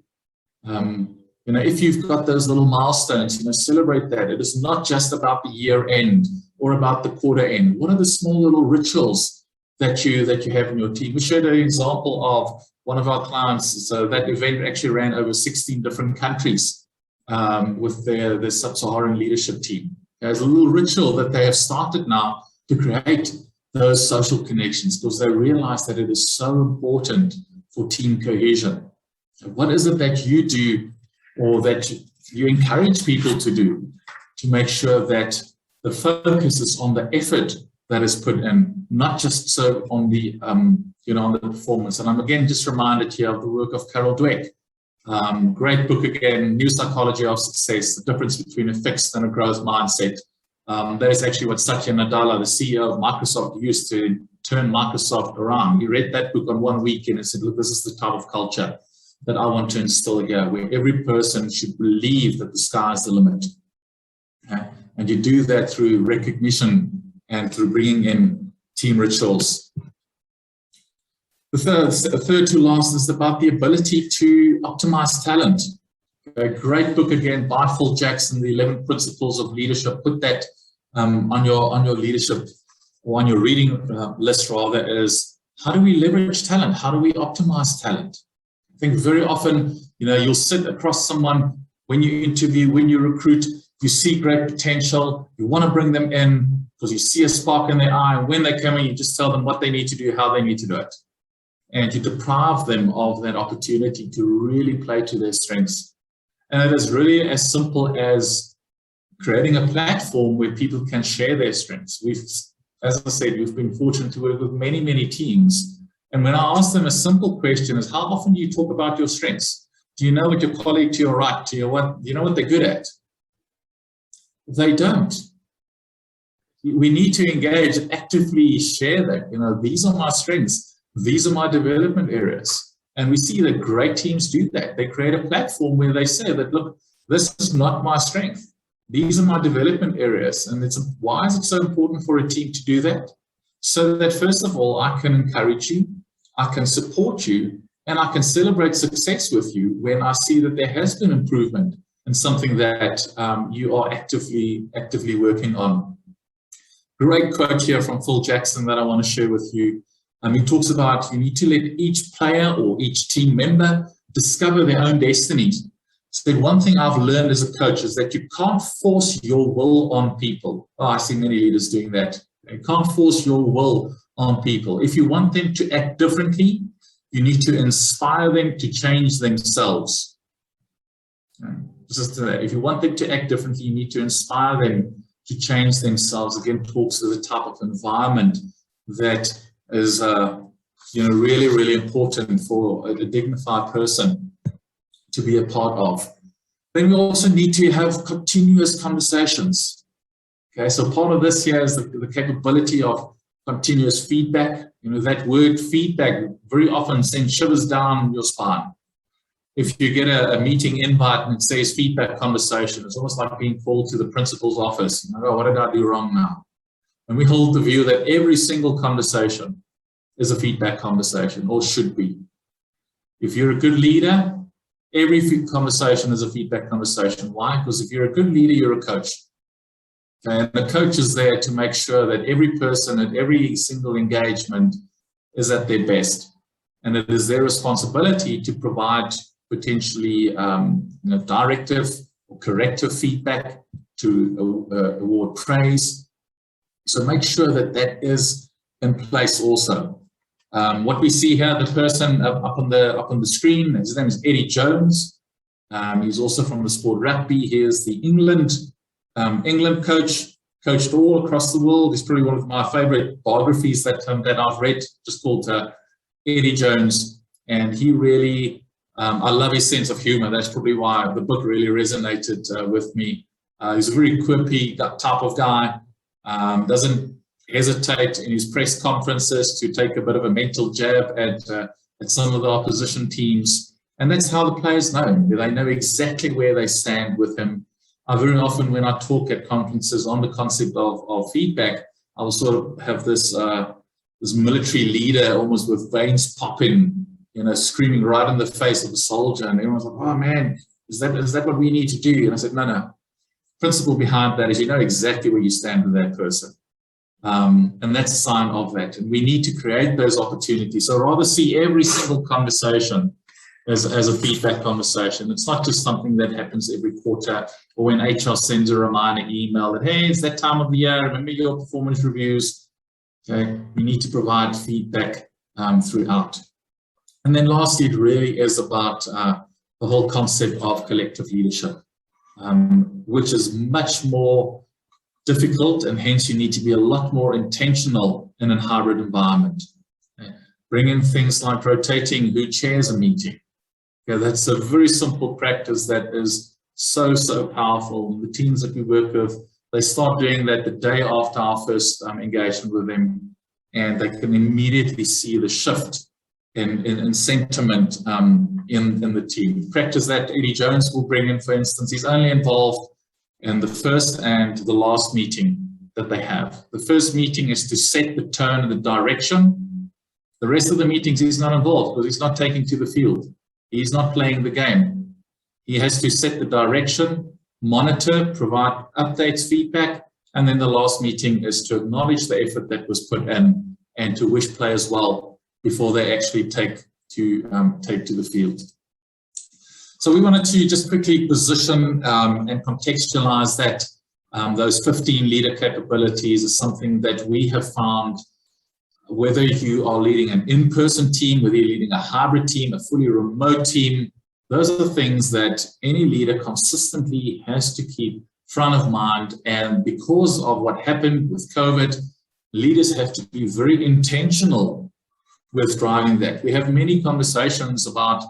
If you've got those little milestones, celebrate that. It is not just about the year end or about the quarter end. What are the small little rituals that you have in your team? We shared an example of one of our clients. So that event actually ran over 16 different countries with their sub-Saharan leadership team. There's a little ritual that they have started now to create those social connections, because they realize that it is so important for team cohesion. So what is it that you do, or that you encourage people to do, to make sure that the focus is on the effort that is put in, not just so on the on the performance? And I'm again just reminded here of the work of Carol Dweck. Great book again, New Psychology of Success: The Difference Between a Fixed and a Growth Mindset. That is actually what Satya Nadella, the CEO of Microsoft, used to turn Microsoft around. He read that book on one weekend and said, look, this is the type of culture that I want to instill here, where every person should believe that the sky is the limit. Okay? And you do that through recognition and through bringing in team rituals. The third to last is about the ability to optimize talent. A great book again by Phil Jackson, The 11 Principles of Leadership. Put that on your leadership, or on your reading list rather, is how do we leverage talent? How do we optimize talent? I think very often, you'll sit across someone when you interview, when you recruit, you see great potential, you want to bring them in because you see a spark in their eye, and when they come in, you just tell them what they need to do, how they need to do it. And you deprive them of that opportunity to really play to their strengths. And it is really as simple as creating a platform where people can share their strengths. As I said, we've been fortunate to work with many, many teams. And when I ask them a simple question is, how often do you talk about your strengths? Do you know what your colleague to your right, do you know what they're good at? They don't. We need to engage and actively share that. These are my strengths. These are my development areas. And we see that great teams do that. They create a platform where they say that, look, this is not my strength. These are my development areas. And why is it so important for a team to do that? So that, first of all, I can encourage you, I can support you, and I can celebrate success with you when I see that there has been improvement in something that you are actively working on. Great quote here from Phil Jackson that I want to share with you. He talks about you need to let each player or each team member discover their own destinies. So one thing I've learned as a coach is that you can't force your will on people. I see many leaders doing that. You can't force your will on people. If you want them to act differently, you need to inspire them to change themselves. Just that. If you want them to act differently, you need to inspire them to change themselves. Again, talks to the type of environment that is really, really important for a dignified person to be a part of. Then we also need to have continuous conversations. Okay, so part of this here is the capability of continuous feedback. That word feedback very often sends shivers down your spine. if you get a meeting invite and it says feedback conversation, it's almost like being called to the principal's office. You know, oh, what did I do wrong now? And we hold the view that every single conversation is a feedback conversation, or should be. If you're a good leader, every conversation is a feedback conversation. Why? Because if you're a good leader, you're a coach. And the coach is there to make sure that every person at every single engagement is at their best. And it is their responsibility to provide potentially directive or corrective feedback, to award praise. So make sure that that is in place also. What we see here, the person up on the screen, his name is Eddie Jones. He's also from the sport rugby. He is the England coach, coached all across the world. He's probably one of my favorite biographies that I've read, just called Eddie Jones. And he really, I love his sense of humor. That's probably why the book really resonated with me. He's a very quippy type of guy, doesn't hesitate in his press conferences to take a bit of a mental jab at some of the opposition teams. And that's how the players know. They know exactly where they stand with him. Very often when I talk at conferences on the concept of feedback, I will sort of have this military leader almost with veins popping, screaming right in the face of the soldier. And everyone's like, oh man, is that what we need to do? And I said, no. Principle behind that is you know exactly where you stand with that person. And that's a sign of that. And we need to create those opportunities. So rather see every single conversation as a feedback conversation. It's not just something that happens every quarter or when HR sends a reminder email that, hey, it's that time of the year, remember your performance reviews. Okay, we need to provide feedback throughout. And then lastly, it really is about the whole concept of collective leadership, which is much more difficult, and hence you need to be a lot more intentional in a hybrid environment. Okay. Bring in things like rotating who chairs a meeting. Okay, that's a very simple practice that is so powerful. The teams that we work with, they start doing that the day after our first engagement with them, and they can immediately see the shift in sentiment in the team. Practice that Eddie Jones will bring in, for instance. He's only involved in the first and the last meeting that they have. The first meeting is to set the tone and the direction. The rest of the meetings he's not involved because he's not taking to the field. He's not playing the game. He has to set the direction, monitor, provide updates, feedback, and then the last meeting is to acknowledge the effort that was put in and to wish players well before they actually take to the field. So we wanted to just quickly position and contextualize that those 15 leader capabilities is something that we have found, whether you are leading an in-person team, whether you're leading a hybrid team, a fully remote team, those are the things that any leader consistently has to keep front of mind. And because of what happened with COVID, leaders have to be very intentional with driving that. We have many conversations about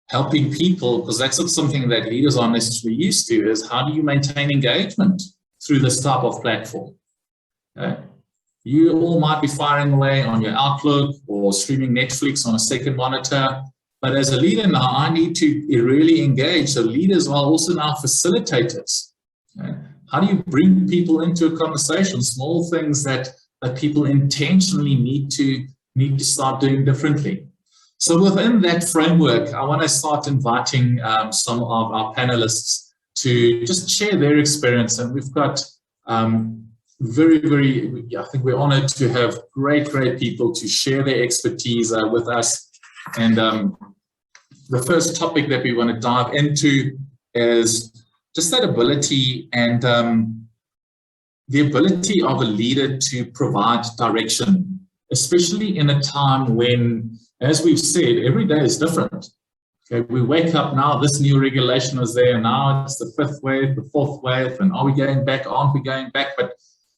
helping people, because that's not something that leaders aren't necessarily used to, is how do you maintain engagement through this type of platform? Okay. You all might be firing away on your Outlook or streaming Netflix on a second monitor, but as a leader now, I need to really engage. So leaders are also now facilitators. Okay. How do you bring people into a conversation? Small things that people intentionally need to start doing differently. So within that framework, I want to start inviting some of our panelists to just share their experience. And we've got I think we're honored to have great people to share their expertise with us. And the first topic that we want to dive into is just that ability and the ability of a leader to provide direction, especially in a time when, as we've said, every day is different. Okay, we wake up now, this new regulation is there, now it's the fifth wave, the fourth wave, and are we going back, aren't we going back? But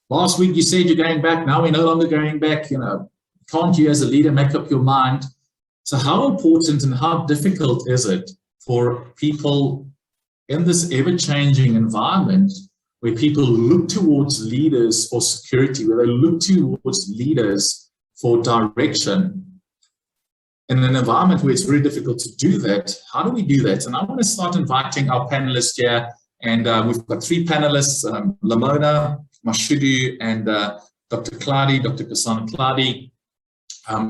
last week you said you're going back, now we're no longer going back. Can't you as a leader make up your mind? So how important and how difficult is it for people in this ever-changing environment where people look towards leaders for security, where they look towards leaders for direction, in an environment where it's very difficult to do that, how do we do that? And I want to start inviting our panelists here. And we've got 3 panelists, Lamona, Mashudu, and Dr. Cladi, Dr. Kasana Cladi.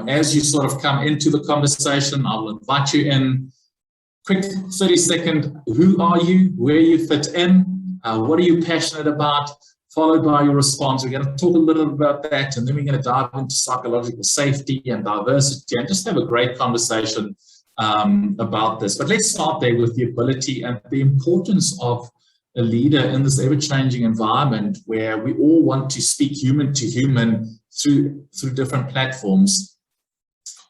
As you sort of come into the conversation, I'll invite you in. Quick 30-second, who are you, where you fit in, what are you passionate about, followed by your response. We're going to talk a little bit about that, and then we're going to dive into psychological safety and diversity and just have a great conversation about this. But let's start there with the ability and the importance of a leader in this ever-changing environment where we all want to speak human to human through different platforms.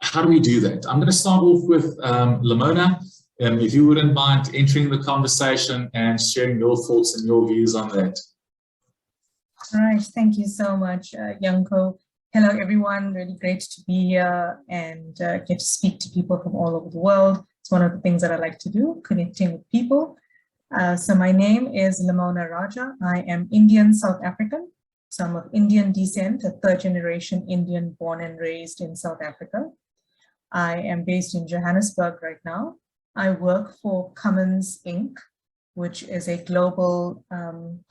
How do we do that? I'm going to start off with Lamona. If you wouldn't mind entering the conversation and sharing your thoughts and your views on that. All right, thank you so much, Yanko. Hello, everyone. Really great to be here and get to speak to people from all over the world. It's one of the things that I like to do, connecting with people. So my name is Lamona Raja. I am Indian South African. So I'm of Indian descent, a 3rd generation Indian born and raised in South Africa. I am based in Johannesburg right now. I work for Cummins Inc., which is a global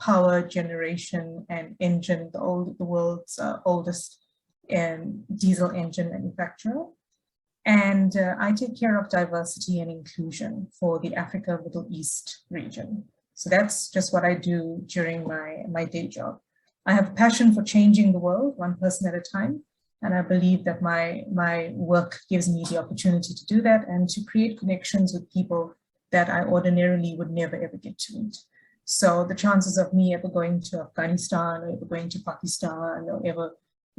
power generation and engine, the world's oldest diesel engine manufacturer. And I take care of diversity and inclusion for the Africa Middle East region. So that's just what I do during my day job. I have a passion for changing the world, one person at a time. And I believe that my work gives me the opportunity to do that and to create connections with people that I ordinarily would never ever get to meet. So the chances of me ever going to Afghanistan or ever going to Pakistan or ever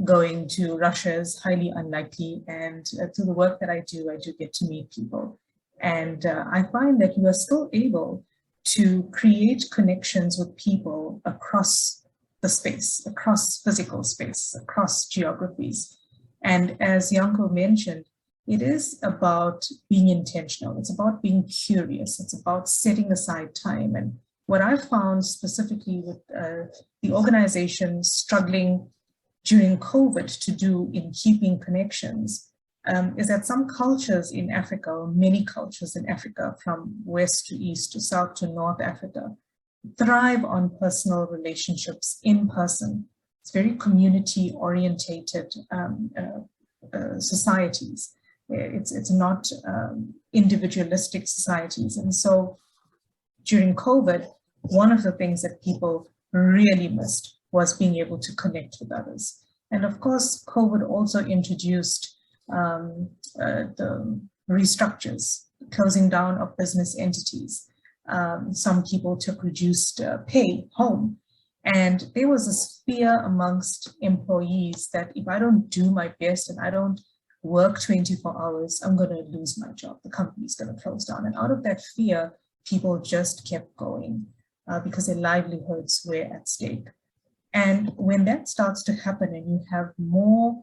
going to Russia is highly unlikely. And through the work that I do get to meet people. And I find that you are still able to create connections with people across the space, across physical space, across geographies. And as Yanko mentioned, it is about being intentional. It's about being curious. It's about setting aside time. And what I found specifically with the organization struggling during COVID to do in keeping connections is that some cultures in Africa, or many cultures in Africa, from west to east to south to North Africa, thrive on personal relationships in person. It's very community orientated societies. It's not individualistic societies. And so during COVID, one of the things that people really missed was being able to connect with others. And of course, COVID also introduced the restructures, closing down of business entities. Some people took reduced pay home. And there was this fear amongst employees that if I don't do my best and I don't work 24 hours, I'm going to lose my job. The company's going to close down. And out of that fear, people just kept going because their livelihoods were at stake. And when that starts to happen and you have more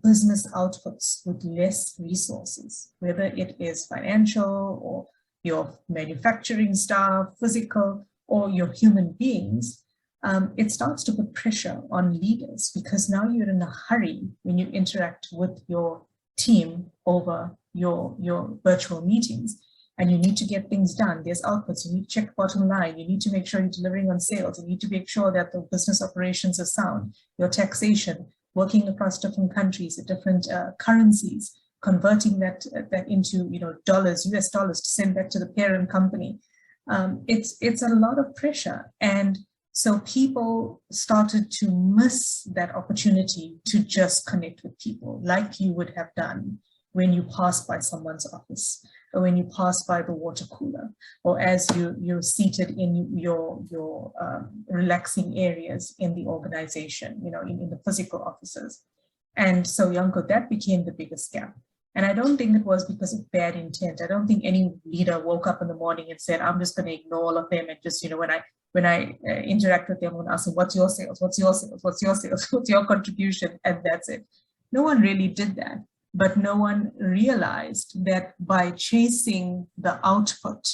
business outputs with less resources, whether it is financial or your manufacturing staff, physical, or your human beings, it starts to put pressure on leaders because now you're in a hurry when you interact with your team over your virtual meetings. And you need to get things done. There's outputs. You need to check bottom line. You need to make sure you're delivering on sales. You need to make sure that the business operations are sound. Your taxation, working across different countries, different currencies, converting that into dollars, US dollars, to send back to the parent company. It's a lot of pressure. And so people started to miss that opportunity to just connect with people like you would have done when you pass by someone's office, or when you pass by the water cooler, or as you're seated in your relaxing areas in the organization, in the physical offices. And so, Yanko, that became the biggest gap. And I don't think it was because of bad intent. I don't think any leader woke up in the morning and said, I'm just going to ignore all of them and just, when I interact with them, I'm going to ask them, what's your sales? What's your sales? What's your sales? What's your contribution? And that's it. No one really did that. But no one realized that by chasing the output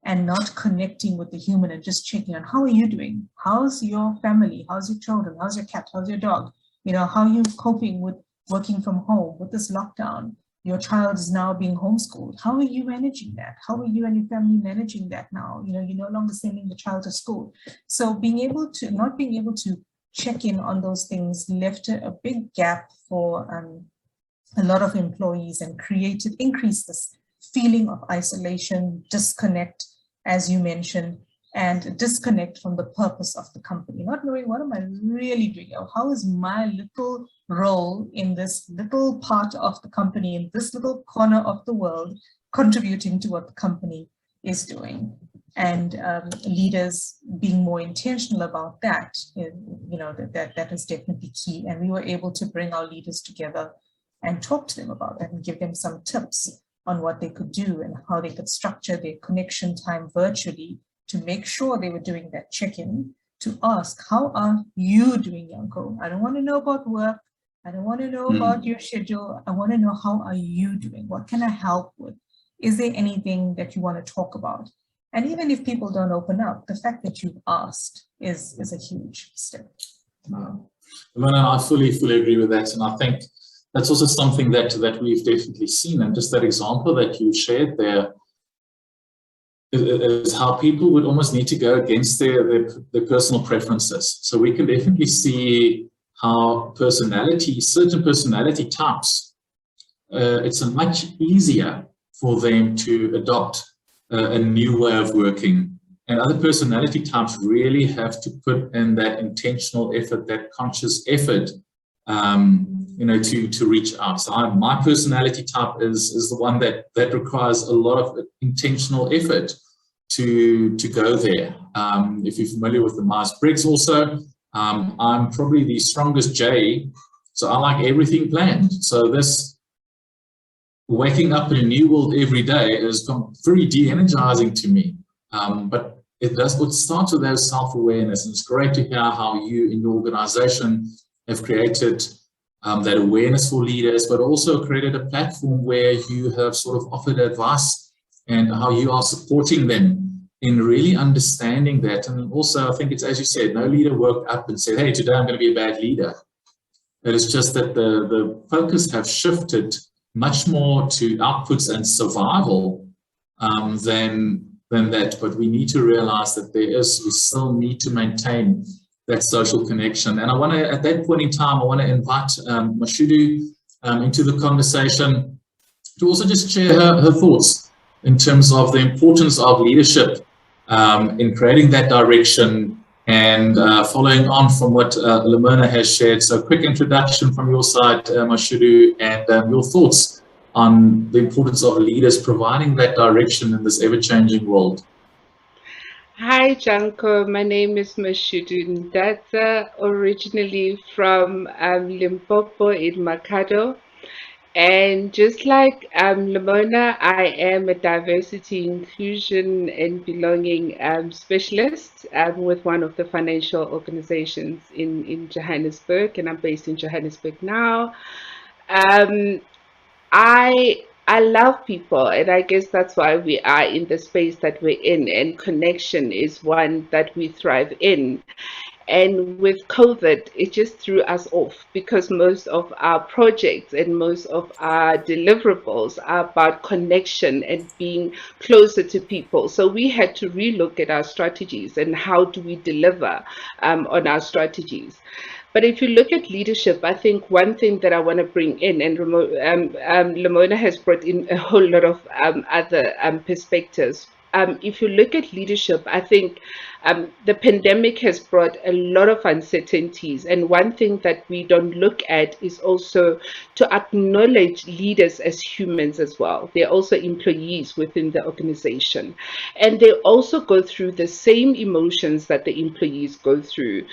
and not connecting with the human and just checking on, how are you doing? How's your family? How's your children? How's your cat? How's your dog? How are you coping with working from home with this lockdown? your child is now being homeschooled. How are you managing that? How are you and your family managing that now? You know, you're no longer sending the child to school. So not being able to check in on those things left a big gap for a lot of employees and increased this feeling of isolation, disconnect, as you mentioned, and disconnect from the purpose of the company, not knowing what am I really doing, or how is my little role in this little part of the company, in this little corner of the world, contributing to what the company is doing. And leaders being more intentional about that, that is definitely key. And we were able to bring our leaders together and talk to them about that and give them some tips on what they could do and how they could structure their connection time virtually to make sure they were doing that check-in, to ask, how are you doing, Yanko? I don't want to know about work. I don't want to know about your schedule. I want to know, how are you doing? What can I help with? Is there anything that you want to talk about? And even if people don't open up, the fact that you've asked is a huge step. I fully agree with that. And I think that's also something that we've definitely seen. And just that example that you shared there is how people would almost need to go against their personal preferences. So we can definitely see how certain personality types, it's much easier for them to adopt a new way of working. And other personality types really have to put in that intentional effort, that conscious effort, to reach out. So my personality type is the one that requires a lot of intentional effort to go there. If you're familiar with the Myers-Briggs also, I'm probably the strongest J, so I like everything planned. So this waking up in a new world every day is very de-energizing to me. But it starts with that self-awareness, and it's great to hear how you in your organization have created that awareness for leaders, but also created a platform where you have sort of offered advice and how you are supporting them in really understanding that. And also, I think it's, as you said, no leader woke up and said, hey, today I'm going to be a bad leader. It is just that the focus have shifted much more to outputs and survival than that. But we need to realize that we still need to maintain that social connection. And I want to, at that point in time, I want to invite Mashudu into the conversation to also just share her thoughts in terms of the importance of leadership in creating that direction and following on from what Lamona has shared. So quick introduction from your side, Mashudu, and your thoughts on the importance of leaders providing that direction in this ever-changing world. Hi, Janko. My name is Mashudu Ndatsa, originally from Limpopo in Makado. And just like Lamona, I am a diversity, inclusion, and belonging specialist with one of the financial organizations in Johannesburg, and I'm based in Johannesburg now. I love people, and I guess that's why we are in the space that we're in, and connection is one that we thrive in. And with COVID, it just threw us off because most of our projects and most of our deliverables are about connection and being closer to people. So we had to relook at our strategies and how do we deliver on our strategies. But if you look at leadership, I think one thing that I want to bring in, and Lamona has brought in a whole lot of other perspectives. If you look at leadership, I think the pandemic has brought a lot of uncertainties. And one thing that we don't look at is also to acknowledge leaders as humans as well. They're also employees within the organization. And they also go through the same emotions that the employees go through,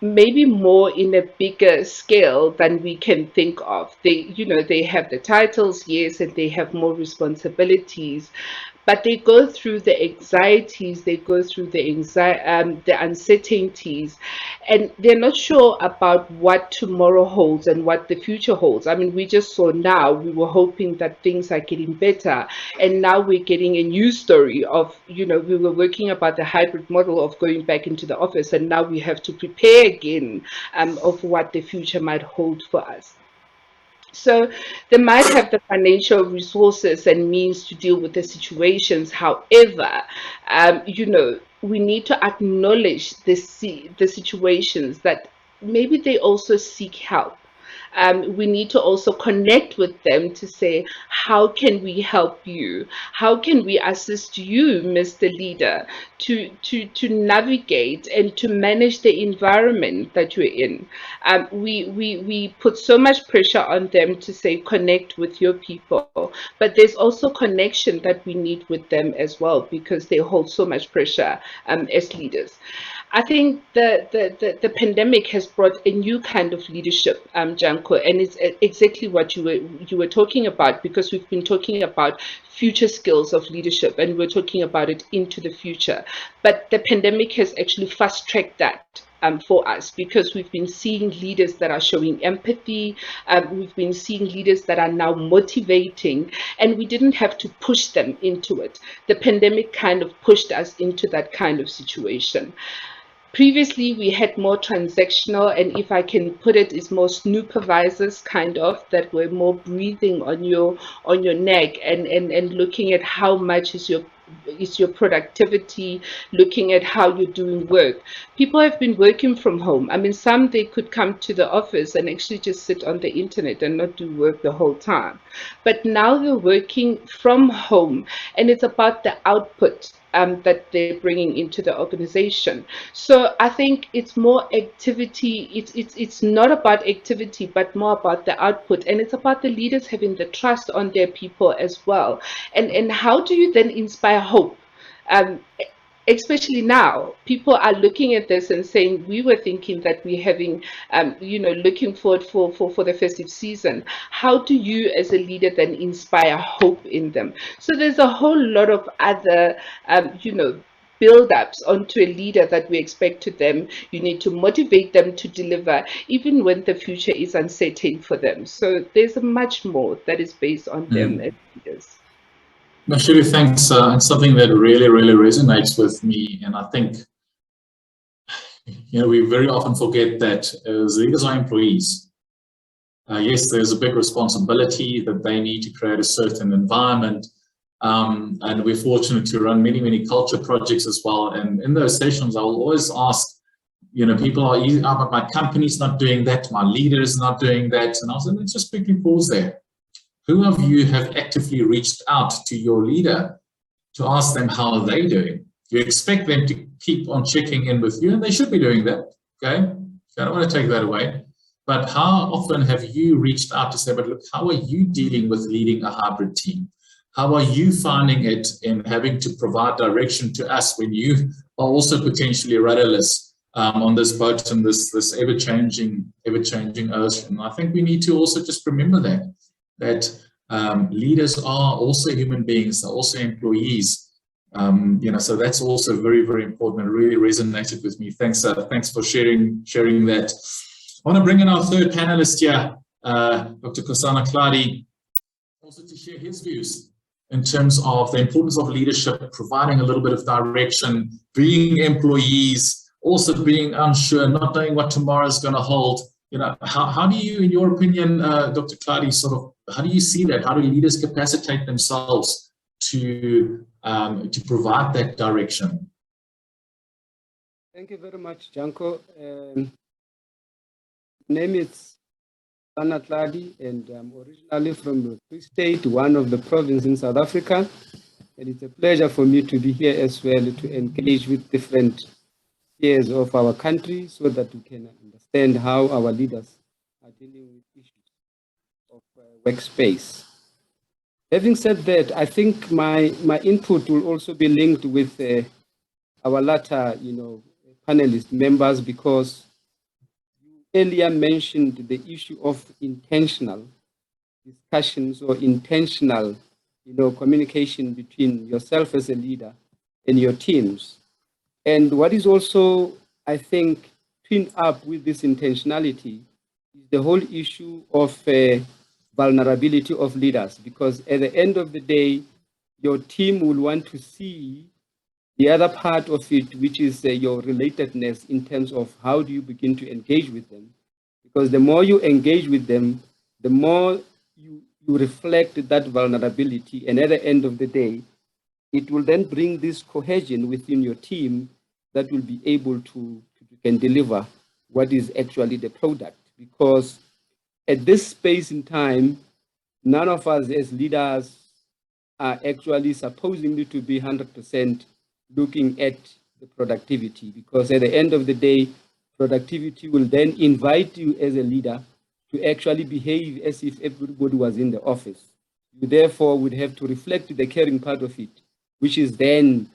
maybe more in a bigger scale than we can think of. They have the titles, yes, and they have more responsibilities. But they go through the anxieties, they go through the uncertainties, and they're not sure about what tomorrow holds and what the future holds. I mean, we just saw now, we were hoping that things are getting better, and now we're getting a new story of, we were working about the hybrid model of going back into the office, and now we have to prepare again of what the future might hold for us. So they might have the financial resources and means to deal with the situations. However, we need to acknowledge the situations that maybe they also seek help. We need to also connect with them to say, how can we help you? How can we assist you, Mr. Leader, to navigate and to manage the environment that you're in? We put so much pressure on them to say, connect with your people, but there's also connection that we need with them as well, because they hold so much pressure as leaders. I think the pandemic has brought a new kind of leadership, Janko, and it's exactly what you were talking about, because we've been talking about future skills of leadership, and we're talking about it into the future. But the pandemic has actually fast-tracked that. For us, because we've been seeing leaders that are showing empathy, we've been seeing leaders that are now motivating, and we didn't have to push them into it. The pandemic kind of pushed us into that kind of situation. Previously, we had more transactional, and if I can put it, is more supervisors kind of that were more breathing on your neck and looking at how much is your productivity, looking at how you're doing work. People have been working from home. I mean, some they could come to the office and actually just sit on the internet and not do work the whole time. But now they're working from home, and it's about the output that they're bringing into the organization. So I think it's more activity. It's not about activity, but more about the output, and it's about the leaders having the trust on their people as well. And how do you then inspire hope? Um, Especially now, people are looking at this and saying, we were thinking that we're having, looking forward for the festive season. How do you as a leader then inspire hope in them? So there's a whole lot of other, build-ups onto a leader that we expect to them. You need to motivate them to deliver, even when the future is uncertain for them. So there's much more that is based on them as leaders. No, Shiri, thanks. And something that really, really resonates with me, and I think, we very often forget that as leaders are employees. Yes, there's a big responsibility that they need to create a certain environment, and we're fortunate to run many, many culture projects as well. And in those sessions, I will always ask, people are easy, but my company's not doing that, my leader is not doing that, and I was let's just quickly pause there. Who of you have actively reached out to your leader to ask them how are they doing? You expect them to keep on checking in with you, and they should be doing that, okay? I don't want to take that away. But how often have you reached out to say, but look, how are you dealing with leading a hybrid team? How are you finding it in having to provide direction to us when you are also potentially rudderless on this boat and this ever-changing ocean? I think we need to also just remember that leaders are also human beings, they're also employees. So that's also very, very important and really resonated with me. Thanks for sharing that. I want to bring in our third panelist here, Dr. Kosana Kladi, also to share his views in terms of the importance of leadership, providing a little bit of direction, being employees, also being unsure, not knowing what tomorrow is going to hold. How do you, in your opinion, Dr. Kladi, how do you see that? How do leaders capacitate themselves to provide that direction? Thank you very much, Janko. My name is Sana Kladi, and I'm originally from the Free State, one of the provinces in South Africa. And it's a pleasure for me to be here as well to engage with different spheres of our country so that we can understand how our leaders are dealing with issues of workspace. Having said that, I think my input will also be linked with our latter, panelist members, because you earlier mentioned the issue of intentional discussions or intentional, communication between yourself as a leader and your teams. And what is also, I think, twinned up with this intentionality is the whole issue of vulnerability of leaders, because at the end of the day, your team will want to see the other part of it, which is your relatedness in terms of how do you begin to engage with them. Because the more you engage with them, the more you reflect that vulnerability, and at the end of the day, it will then bring this cohesion within your team that will be able to can deliver what is actually the product. Because at this space in time, none of us as leaders are actually supposedly to be 100% looking at the productivity, because at the end of the day, productivity will then invite you as a leader to actually behave as if everybody was in the office. You therefore would have to reflect the caring part of it, which is then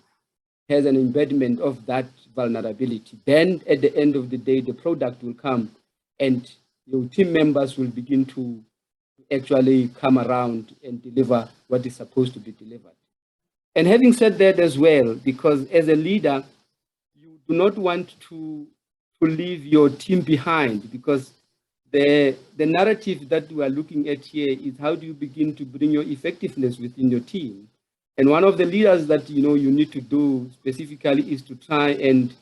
has an embedment of that vulnerability. Then at the end of the day, the product will come and your team members will begin to actually come around and deliver what is supposed to be delivered. And having said that as well, because as a leader, you do not want to leave your team behind, because the narrative that we are looking at here is how do you begin to bring your effectiveness within your team. And one of the leaders that you need to do specifically is to try and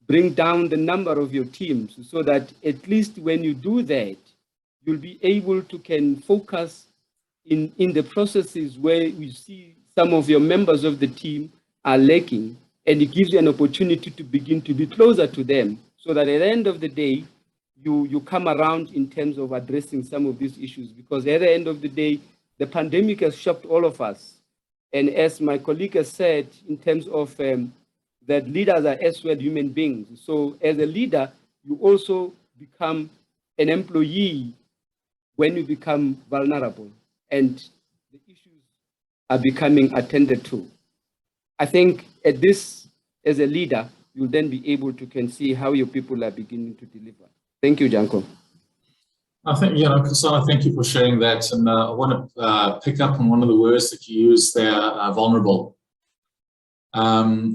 bring down the number of your teams, so that at least when you do that, you'll be able to can focus in the processes where we see some of your members of the team are lacking, and it gives you an opportunity to begin to be closer to them, so that at the end of the day, you come around in terms of addressing some of these issues. Because at the end of the day, the pandemic has shocked all of us. And as my colleague has said, in terms of that leaders are as well human beings. So as a leader, you also become an employee when you become vulnerable and the issues are becoming attended to. I think at this, as a leader, you'll then be able to can see how your people are beginning to deliver. Thank you, Janko. I think, Kasana, thank you for sharing that. And I want to pick up on one of the words that you used there, vulnerable,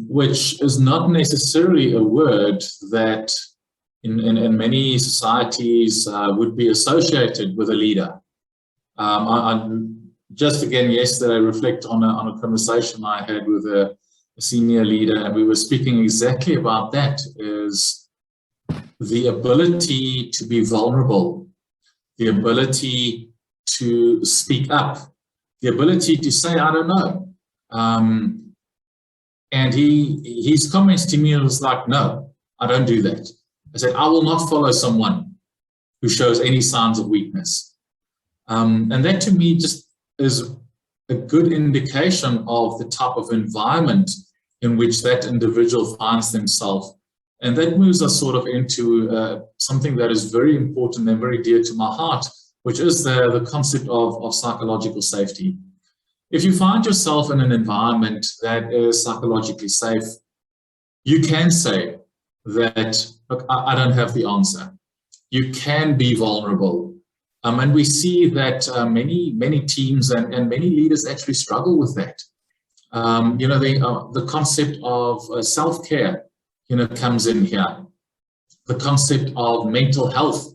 which is not necessarily a word that in many societies would be associated with a leader. I just again yesterday reflect on a conversation I had with a senior leader, and we were speaking exactly about that, is the ability to be vulnerable, the ability to speak up, the ability to say, I don't know. And his comments to me was like, no, I don't do that. I said, I will not follow someone who shows any signs of weakness. And that to me just is a good indication of the type of environment in which that individual finds themselves. And that moves us sort of into something that is very important and very dear to my heart, which is the concept of psychological safety. If you find yourself in an environment that is psychologically safe, you can say that, look, I don't have the answer. You can be vulnerable. And we see that many teams and many leaders actually struggle with that. The concept of self-care, comes in here. The concept of mental health,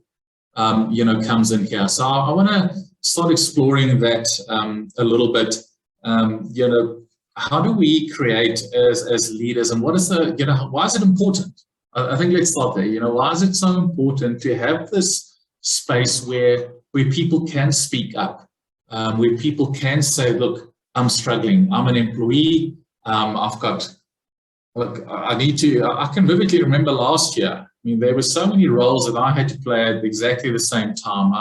comes in here. So I want to start exploring that a little bit. How do we create as leaders, and what is why is it important? I think let's start there. Why is it so important to have this space where people can speak up, where people can say, look, I'm struggling. I'm an employee. I can vividly remember last year. There were so many roles that I had to play at exactly the same time.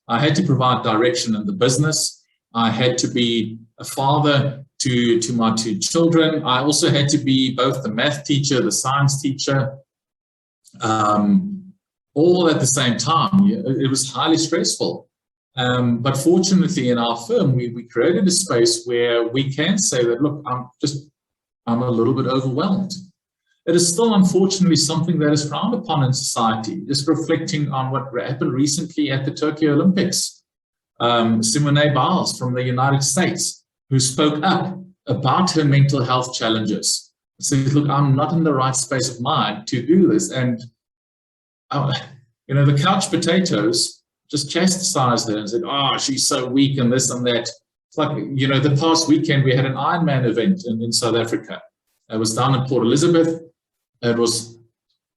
I had to provide direction in the business. I had to be a father to my 2 children. I also had to be both the math teacher, the science teacher, all at the same time. It was highly stressful. But fortunately in our firm, we created a space where we can say that, look, I'm a little bit overwhelmed. It is still, unfortunately, something that is frowned upon in society. Just reflecting on what happened recently at the Tokyo Olympics. Simone Biles from the United States, who spoke up about her mental health challenges. Said, look, I'm not in the right space of mind to do this. And, the couch potatoes just chastised her and said, oh, she's so weak and this and that. It's like, the past weekend we had an Ironman event in South Africa. It was down in Port Elizabeth. It was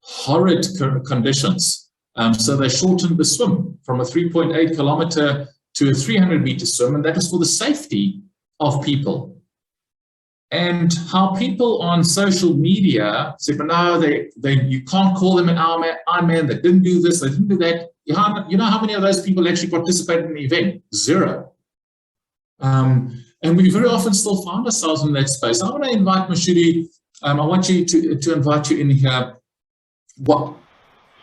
horrid conditions. So they shortened the swim from a 3.8 kilometer to a 300-meter swim, and that was for the safety of people. And how people on social media said, but no, you can't call them an Ironman, they didn't do this, they didn't do that. You know how many of those people actually participated in the event? Zero. And we very often still find ourselves in that space. I want to invite Mashudi, I want you to invite you in here.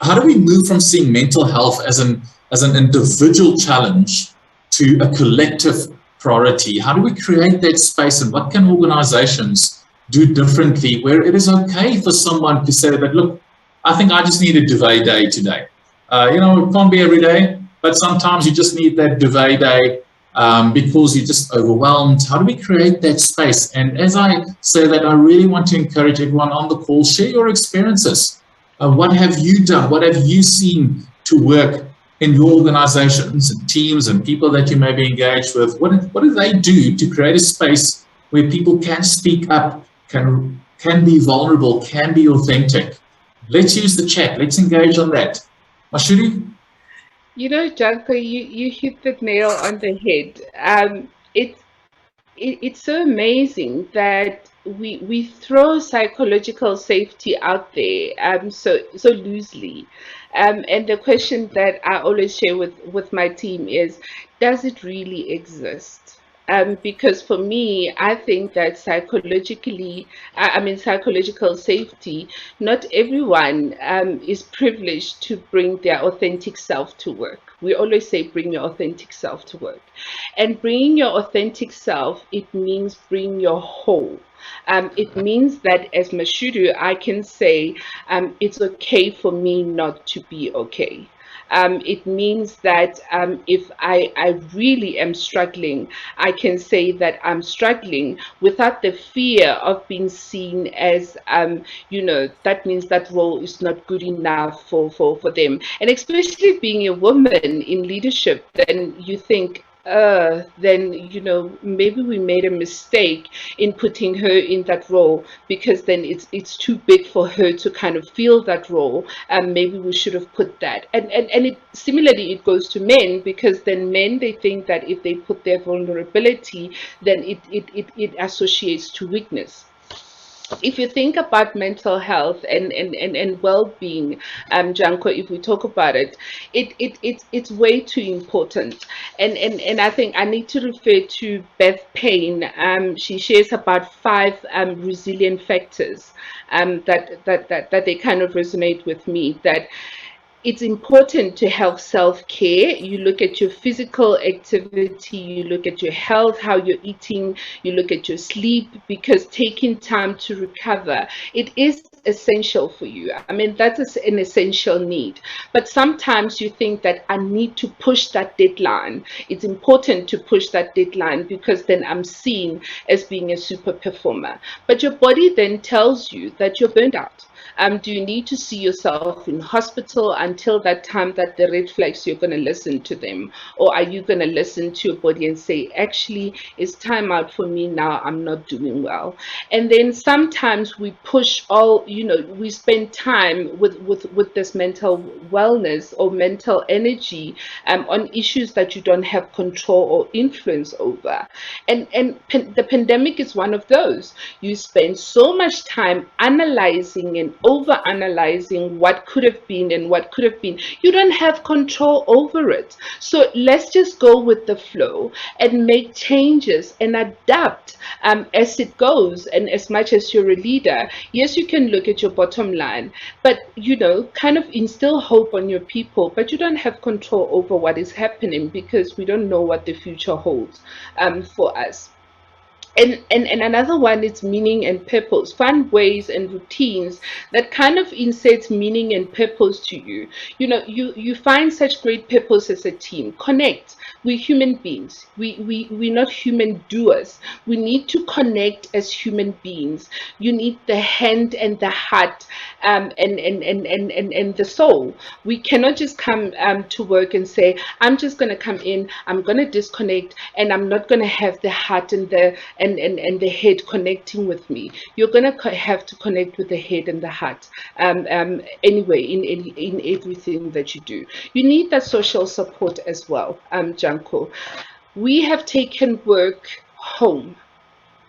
How do we move from seeing mental health as an individual challenge to a collective priority? How do we create that space, and what can organizations do differently where it is okay for someone to say that, look, I think I just need a duvet day today. It can't be every day, but sometimes you just need that duvet day because you're just overwhelmed. How do we create that space? And as I say that, I really want to encourage everyone on the call, share your experiences. What have you done? What have you seen to work in your organizations and teams and people that you may be engaged with? What do they do to create a space where people can speak up, can be vulnerable, can be authentic? Let's use the chat. Let's engage on that. Mashudi? Janko, you hit the nail on the head. It's so amazing that we throw psychological safety out there so loosely. And the question that I always share with my team is, does it really exist? Because for me, I think that psychological safety, not everyone is privileged to bring their authentic self to work. We always say, bring your authentic self to work. And bringing your authentic self, it means bring your whole. It means that as Mashudu, I can say it's okay for me not to be okay. It means that if I really am struggling, I can say that I'm struggling without the fear of being seen as, that means that role is not good enough for them. And especially being a woman in leadership, then you think, then maybe we made a mistake in putting her in that role, because then it's too big for her to kind of feel that role, and maybe we should have put that. And it similarly, it goes to men, because then men, they think that if they put their vulnerability, then it associates to weakness. If you think about mental health and well-being, Janko, if we talk about it's way too important. And I think I need to refer to Beth Payne. She shares about 5 resilient factors that they kind of resonate with me, that it's important to have self-care. You look at your physical activity, you look at your health, how you're eating, you look at your sleep, because taking time to recover, it is essential for you. I mean, that's an essential need. But sometimes you think that I need to push that deadline. It's important to push that deadline because then I'm seen as being a super performer. But your body then tells you that you're burned out. Do you need to see yourself in hospital until that time that the red flags, you're going to listen to them? Or are you going to listen to your body and say, actually, it's time out for me now, I'm not doing well? And then sometimes we push we spend time with this mental wellness or mental energy on issues that you don't have control or influence over. And the pandemic is one of those. You spend so much time analyzing and over-analyzing what could have been and what could have been. You don't have control over it. So let's just go with the flow and make changes and adapt as it goes. And as much as you're a leader, yes, you can look at your bottom line, but kind of instill hope on your people, but you don't have control over what is happening, because we don't know what the future holds for us. And another one is meaning and purpose. Find ways and routines that kind of insert meaning and purpose to you. You find such great purpose as a team. Connect we're human beings. We're not human doers. We need to connect as human beings. You need the hand and the heart, and the soul. We cannot just come to work and say, I'm just going to come in, I'm going to disconnect, and I'm not going to have the heart and the head connecting with me. You're going to have to connect with the head and the heart anyway in everything that you do. You need that social support as well, Janko. We have taken work home.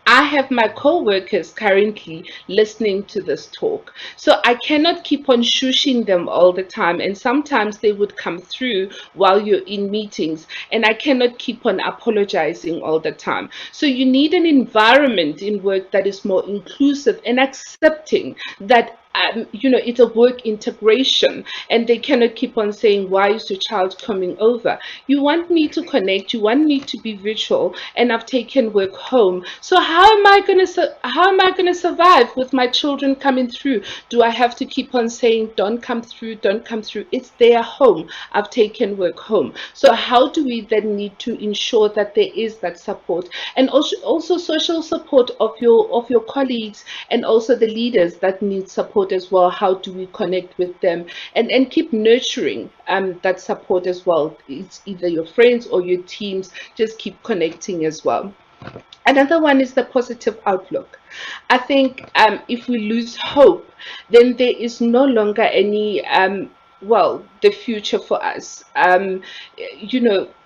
I have my co-workers currently listening to this talk. So I cannot keep on shushing them all the time. And sometimes they would come through while you're in meetings, and I cannot keep on apologizing all the time. So you need an environment in work that is more inclusive and accepting that it's a work integration, and they cannot keep on saying, why is your child coming over? You want me to connect, you want me to be virtual, and I've taken work home. So how am I going to survive with my children coming through? Do I have to keep on saying, don't come through, don't come through? It's their home. I've taken work home. So how do we then need to ensure that there is that support, and also social support of your colleagues, and also the leaders that need support as well? How do we connect with them and keep nurturing that support as well? It's either your friends or your teams. Just keep connecting as well. Another one is the positive outlook. I think if we lose hope, then there is no longer any the future for us.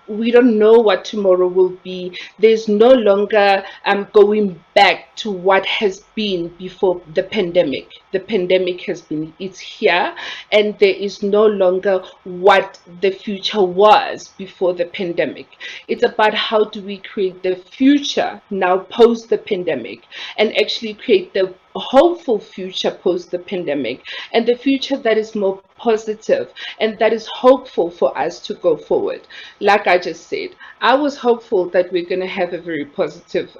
We don't know what tomorrow will be. There's no longer going back to what has been before the pandemic. The pandemic it's here, and there is no longer what the future was before the pandemic. It's about how do we create the future now post the pandemic, and actually create the hopeful future post the pandemic, and the future that is more positive and that is hopeful for us to go forward. Like I just said, I was hopeful that we're going to have a very positive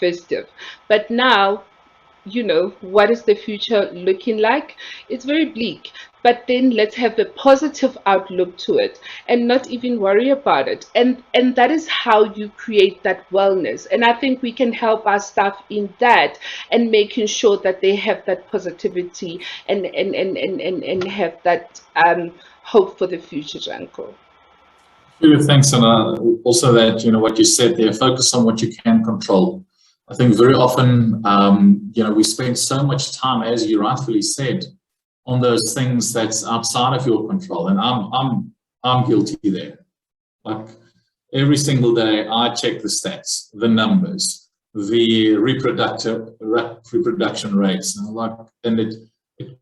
festive, but now, what is the future looking like? It's very bleak. But then let's have a positive outlook to it and not even worry about it. And that is how you create that wellness. And I think we can help our staff in that, and making sure that they have that positivity and have that hope for the future, Janko. Thanks, and also that, what you said there, focus on what you can control. I think very often, we spend so much time, as you rightfully said, on those things that's outside of your control, and I'm guilty there. Like every single day, I check the stats, the numbers, the reproduction rates, and it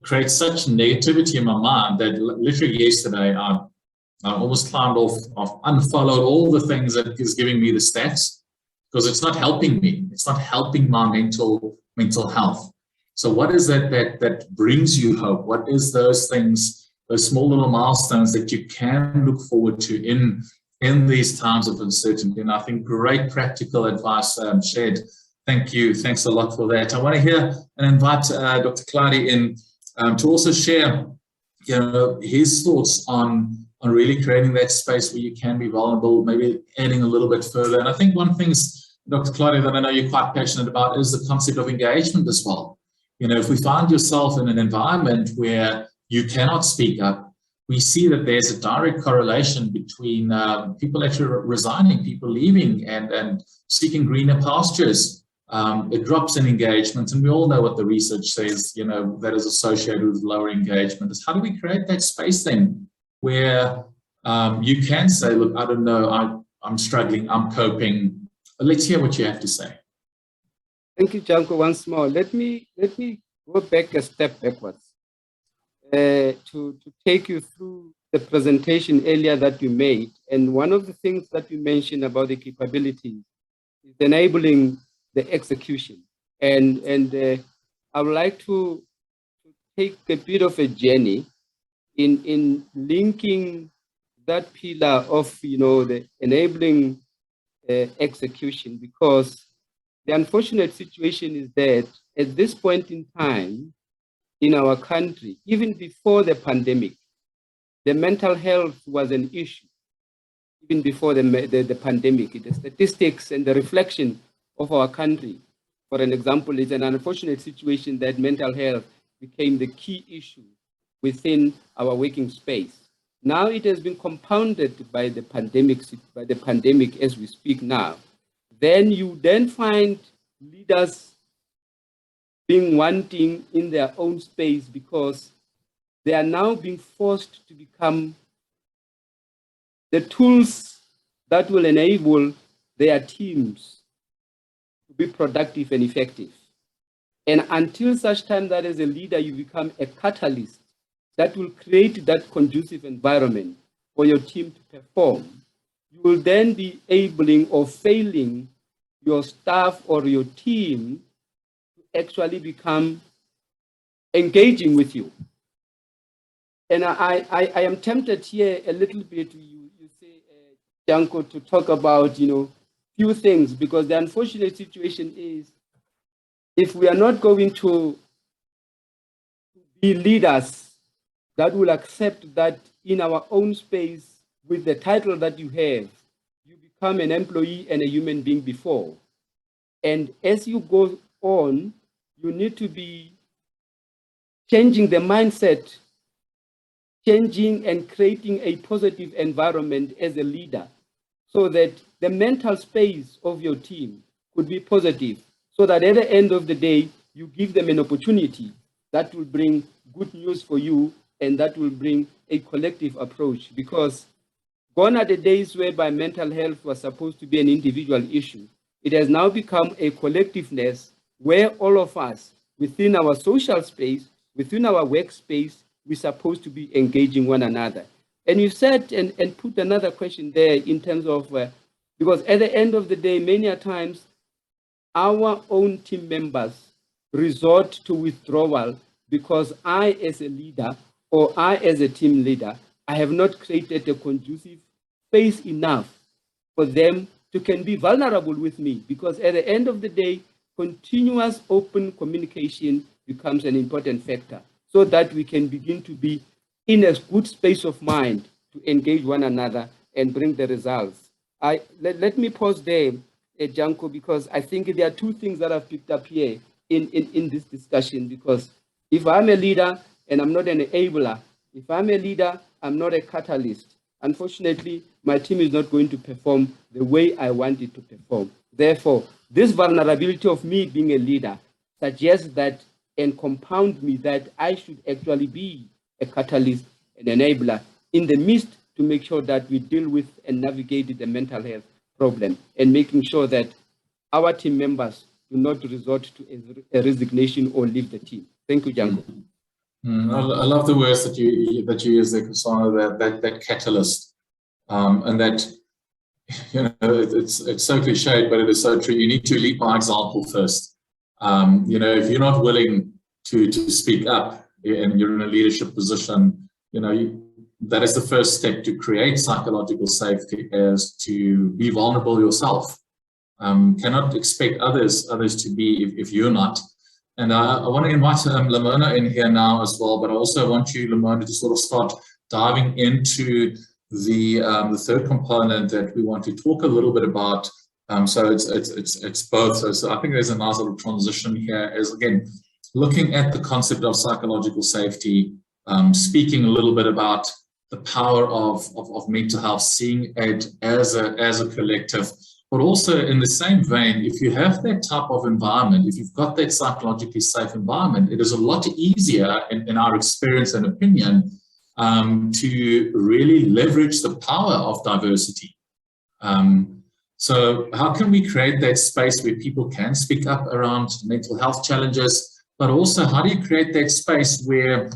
creates such negativity in my mind that literally yesterday I almost climbed off, unfollowed all the things that is giving me the stats, because it's not helping me. It's not helping my mental health. So what is that brings you hope? What is those things, those small little milestones that you can look forward to in these times of uncertainty? And I think great practical advice shared. Thank you. Thanks a lot for that. I want to hear and invite Dr. Claudia in to also share, his thoughts on really creating that space where you can be vulnerable, maybe adding a little bit further. And I think one thing, Dr. Claudia, that I know you're quite passionate about is the concept of engagement as well. If we find yourself in an environment where you cannot speak up, we see that there's a direct correlation between people actually resigning, people leaving and seeking greener pastures. It drops in engagement, and we all know what the research says, that is associated with lower engagement. Is how do we create that space then where you can say, look, I don't know, I'm struggling, I'm coping. Let's hear what you have to say. Thank you, Janko, once more. Let me go back a step backwards to take you through the presentation earlier that you made. And one of the things that you mentioned about the capabilities is enabling the execution. And I would like to take a bit of a journey in linking that pillar of, the enabling execution, because the unfortunate situation is that at this point in time in our country, even before the pandemic, the mental health was an issue. even before the pandemic. The statistics and the reflection of our country, for an example, is an unfortunate situation that mental health became the key issue within our working space. Now it has been compounded by the pandemic as we speak now. Then you find leaders being wanting in their own space because they are now being forced to become the tools that will enable their teams to be productive and effective. And until such time that as a leader, you become a catalyst that will create that conducive environment for your team to perform, you will then be enabling or failing your staff or your team to actually become engaging with you. And I am tempted here a little bit, you say, Janko, to talk about, few things, because the unfortunate situation is, if we are not going to be leaders that will accept that in our own space, with the title that you have, you become an employee and a human being before. And as you go on, you need to be changing the mindset, changing and creating a positive environment as a leader, so that the mental space of your team could be positive, so that at the end of the day, you give them an opportunity that will bring good news for you and that will bring a collective approach. Because gone are the days whereby mental health was supposed to be an individual issue. It has now become a collectiveness where all of us within our social space, within our workspace, we're supposed to be engaging one another. And you said and put another question there in terms of, because at the end of the day, many a times, our own team members resort to withdrawal because I, as a leader, or I, as a team leader, I have not created a conducive space enough for them to can be vulnerable with me. Because at the end of the day, continuous open communication becomes an important factor, so that we can begin to be in a good space of mind to engage one another and bring the results. Let me pause there, Janko, because I think there are two things that I've picked up here in this discussion. Because if I'm a leader and I'm not an enabler, if I'm a leader, I'm not a catalyst, unfortunately, my team is not going to perform the way I want it to perform. Therefore, this vulnerability of me being a leader suggests that and compound me that I should actually be a catalyst, an enabler in the midst to make sure that we deal with and navigate the mental health problem, and making sure that our team members do not resort to a resignation or leave the team. Thank you, Janko. I love the words that you use there, Kusana, that catalyst, and that, it's so cliched, but it is so true. You need to lead by example first. If you're not willing to speak up and you're in a leadership position, that is the first step to create psychological safety, is to be vulnerable yourself. Cannot expect others to be if you're not. And I want to invite Lamona in here now as well, but I also want you, Lamona, to sort of start diving into the third component that we want to talk a little bit about. So it's both. So I think there's a nice little transition here, is again looking at the concept of psychological safety, speaking a little bit about the power of mental health, seeing it as a collective. But also in the same vein, if you have that type of environment, if you've got that psychologically safe environment, it is a lot easier, in our experience and opinion, to really leverage the power of diversity. So how can we create that space where people can speak up around mental health challenges, but also how do you create that space where,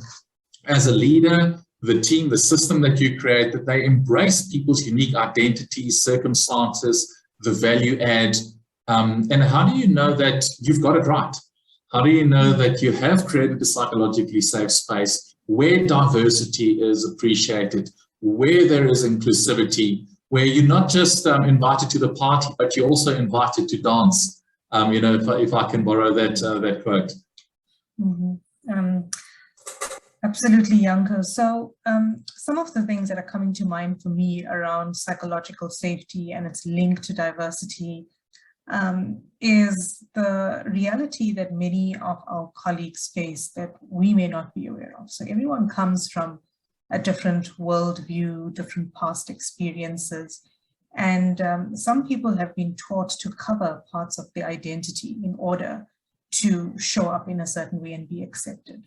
as a leader, the team, the system that you create, that they embrace people's unique identities, circumstances, the value add, and how do you know that you've got it right? How do you know that you have created a psychologically safe space where diversity is appreciated, where there is inclusivity, where you're not just invited to the party, but you're also invited to dance? If I can borrow that quote. Mm-hmm. Absolutely, Yanko. So some of the things that are coming to mind for me around psychological safety and its link to diversity is the reality that many of our colleagues face that we may not be aware of. So everyone comes from a different worldview, different past experiences. And some people have been taught to cover parts of their identity in order to show up in a certain way and be accepted.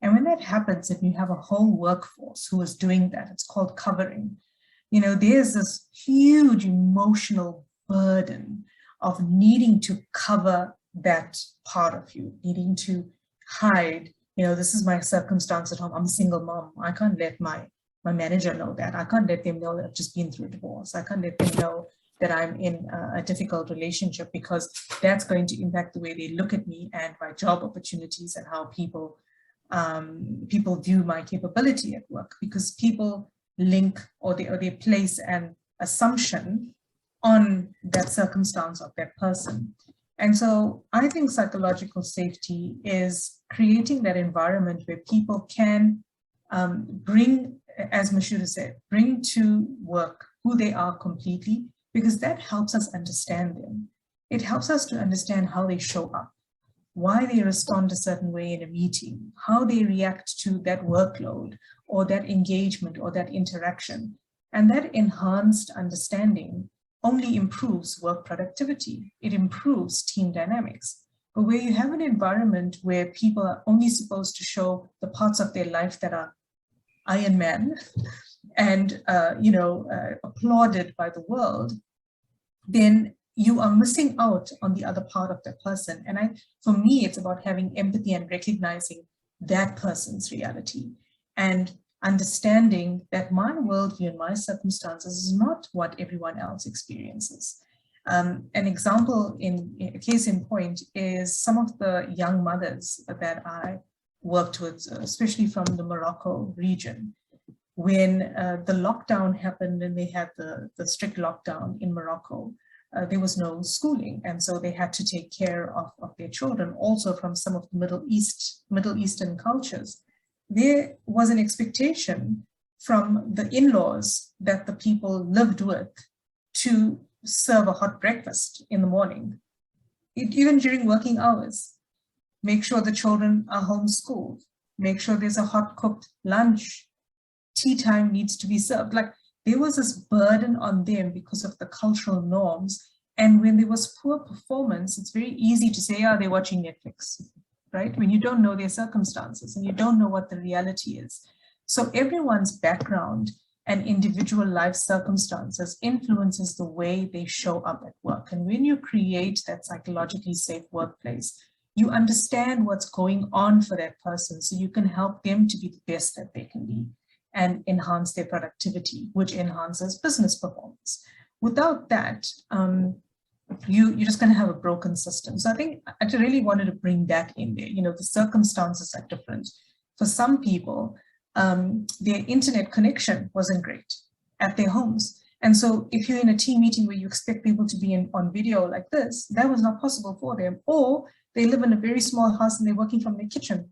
And when that happens, and you have a whole workforce who is doing that, it's called covering. You know, there's this huge emotional burden of needing to cover that part of you, needing to hide, you know, this is my circumstance at home. I'm a single mom. I can't let my manager know that. I can't let them know that I've just been through a divorce. I can't let them know that I'm in a difficult relationship, because that's going to impact the way they look at me and my job opportunities and how people view my capability at work, because people link or they place an assumption on that circumstance of that person. And so I think psychological safety is creating that environment where people can bring, as Mashuda said, bring to work who they are completely, because that helps us understand them. It helps us to understand how they show up, why they respond a certain way in a meeting, how they react to that workload or that engagement or that interaction. And that enhanced understanding only improves work productivity. It improves team dynamics. But where you have an environment where people are only supposed to show the parts of their life that are Iron Man and applauded by the world, then you are missing out on the other part of that person. And for me, it's about having empathy and recognizing that person's reality and understanding that my worldview and my circumstances is not what everyone else experiences. An example, a case in point, is some of the young mothers that I worked with, especially from the Morocco region. When the lockdown happened and they had the strict lockdown in Morocco, there was no schooling. And so they had to take care of their children, also from some of the Middle Eastern cultures. There was an expectation from the in-laws that the people lived with to serve a hot breakfast in the morning, even during working hours. Make sure the children are homeschooled, make sure there's a hot cooked lunch, tea time needs to be served. Like, there was this burden on them because of the cultural norms. And when there was poor performance, it's very easy to say, they're watching Netflix, right? When you don't know their circumstances and you don't know what the reality is. So everyone's background and individual life circumstances influences the way they show up at work. And when you create that psychologically safe workplace, you understand what's going on for that person, so you can help them to be the best that they can be and enhance their productivity, which enhances business performance. Without that, you're just going to have a broken system. So I think I really wanted to bring that in there. You know, the circumstances are different. For some people, their internet connection wasn't great at their homes. And so if you're in a team meeting where you expect people to be on video like this, that was not possible for them. Or they live in a very small house and they're working from their kitchen.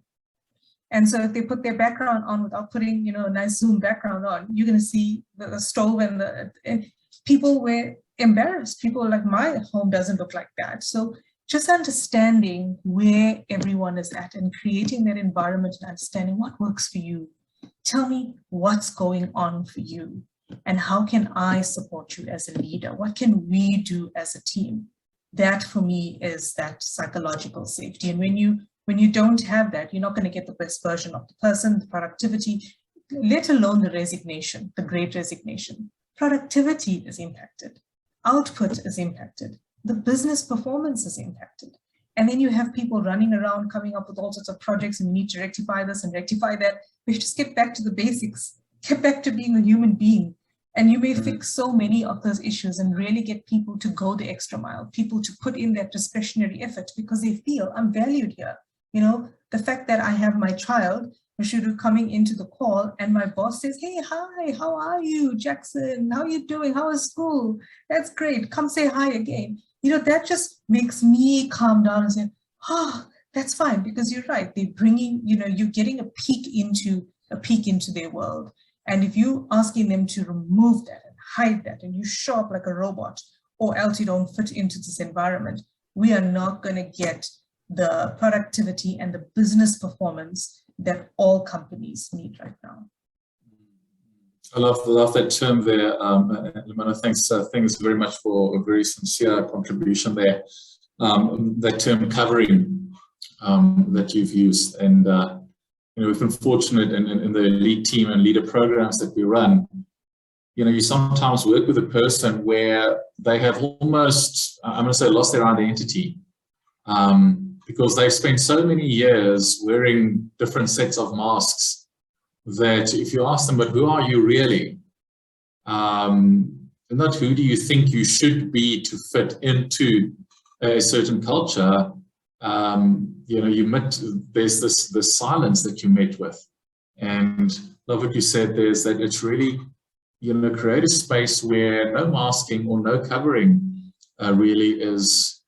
And so if they put their background on without putting, a nice Zoom background on, you're going to see the stove and people were embarrassed. People were like, my home doesn't look like that. So just understanding where everyone is at and creating that environment and understanding what works for you. Tell me what's going on for you and how can I support you as a leader? What can we do as a team? That for me is that psychological safety. And when you don't have that, you're not going to get the best version of the person, the productivity, let alone the resignation, the great resignation. Productivity is impacted. Output is impacted. The business performance is impacted. And then you have people running around coming up with all sorts of projects and we need to rectify this and rectify that. We just get back to the basics, get back to being a human being. And you may fix so many of those issues and really get people to go the extra mile, people to put in that discretionary effort because they feel I'm valued here. The fact that I have my child, Mashudu, coming into the call and my boss says, hey, hi, how are you, Jackson? How are you doing? How is school? That's great. Come say hi again. That just makes me calm down and say, that's fine, because you're right. They're bringing, you're getting a peek into their world. And if you asking them to remove that and hide that, and you show up like a robot, or else you don't fit into this environment, we are not going to get the productivity and the business performance that all companies need right now. I love that term there, Lamona. Thanks very much for a very sincere contribution there. That term covering that you've used, and we've been fortunate in the lead team and leader programs that we run. You sometimes work with a person where they have almost, I'm going to say, lost their identity, because they've spent so many years wearing different sets of masks that if you ask them, but who are you really? Not who do you think you should be to fit into a certain culture. There's this silence that you met with. And love what you said, there's that it's really, create a space where no masking or no covering really is,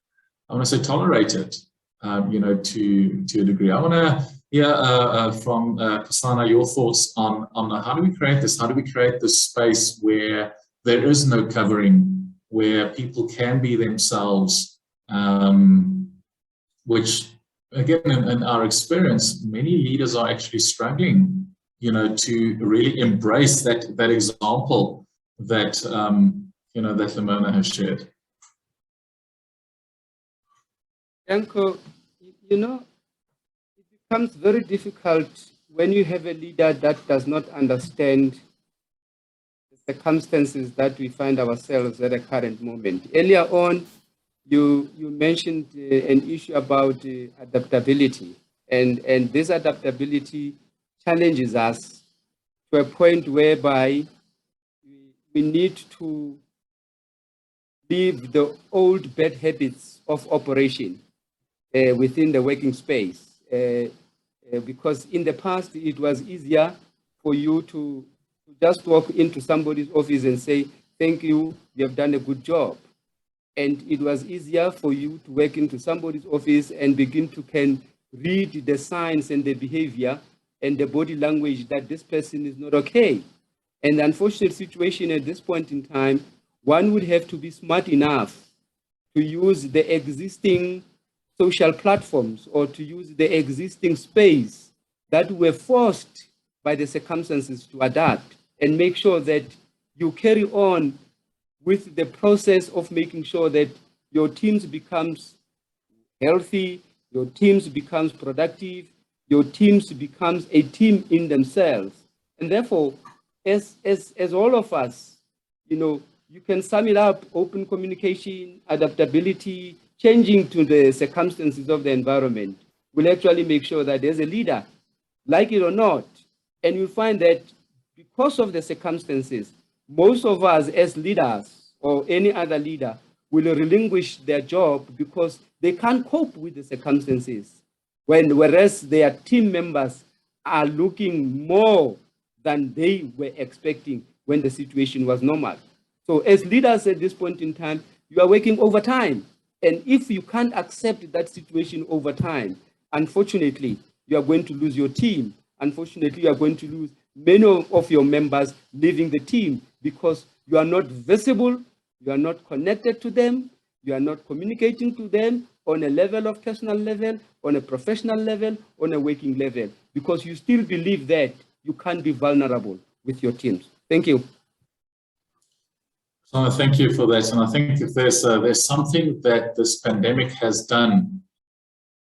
I want to say, tolerated, to a degree. I want to hear from Kasana your thoughts on how do we create this? How do we create this space where there is no covering, where people can be themselves, which, again, in our experience, many leaders are actually struggling, to really embrace that example that, that Lamona has shared. Yanko, it becomes very difficult when you have a leader that does not understand the circumstances that we find ourselves at the current moment. Earlier on, you mentioned an issue about adaptability, and this adaptability challenges us to a point whereby we need to leave the old bad habits of operation within the working space. Because in the past, it was easier for you to just walk into somebody's office and say, thank you, you have done a good job. And it was easier for you to walk into somebody's office and begin to read the signs and the behavior and the body language that this person is not okay. And the unfortunate situation at this point in time, one would have to be smart enough to use the existing social platforms or to use the existing space that were forced by the circumstances to adapt, and make sure that you carry on with the process of making sure that your teams becomes healthy, your teams becomes productive, your teams becomes a team in themselves. And therefore, as all of us, you can sum it up: open communication, adaptability, changing to the circumstances of the environment will actually make sure that there's a leader, like it or not. And you'll find that because of the circumstances, most of us as leaders or any other leader will relinquish their job because they can't cope with the circumstances, whereas their team members are looking more than they were expecting when the situation was normal. So as leaders at this point in time, you are working overtime. And if you can't accept that situation over time, unfortunately, you are going to lose your team. Unfortunately, you are going to lose many of your members leaving the team because you are not visible, you are not connected to them, you are not communicating to them on a level of personal level, on a professional level, on a working level, because you still believe that you can't be vulnerable with your teams. Thank you. So thank you for that. And I think if there's something that this pandemic has done,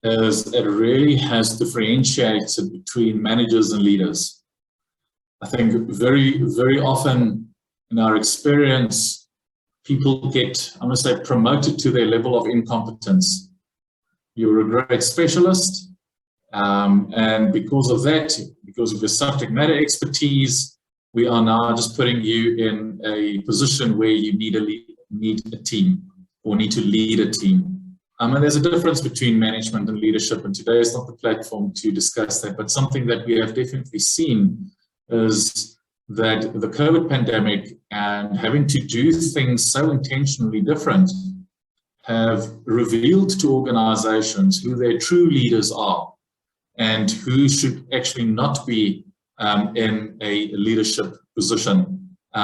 is it really has differentiated between managers and leaders. I think very, very often in our experience, people get, I'm going to say, promoted to their level of incompetence. You're a great specialist, and because of that, because of your subject matter expertise, we are now just putting you in a position where you need a team or need to lead a team. And there's a difference between management and leadership, and today is not the platform to discuss that, but something that we have definitely seen is that the COVID pandemic and having to do things so intentionally different have revealed to organizations who their true leaders are and who should actually not be in a leadership position. We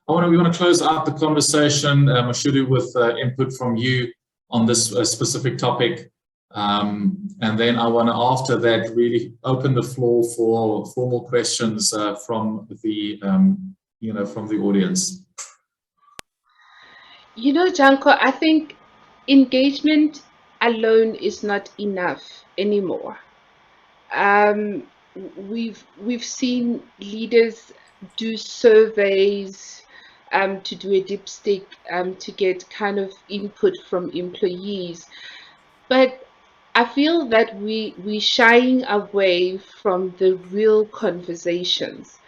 want to close out the conversation, Mashudu, with input from you on this specific topic. And then I want to, after that, really open the floor for formal questions from the, from the audience. Janko, I think engagement alone is not enough anymore. We've seen leaders do surveys to do a dipstick to get kind of input from employees, but I feel that we're shying away from the real conversations.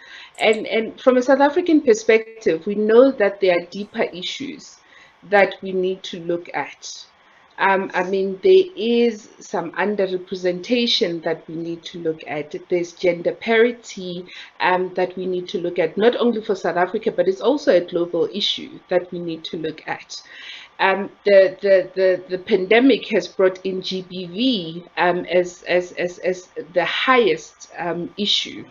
And from a South African perspective, we know that there are deeper issues that we need to look at. There is some underrepresentation that we need to look at. There's gender parity that we need to look at, not only for South Africa, but it's also a global issue that we need to look at. The pandemic has brought in GBV as the highest issue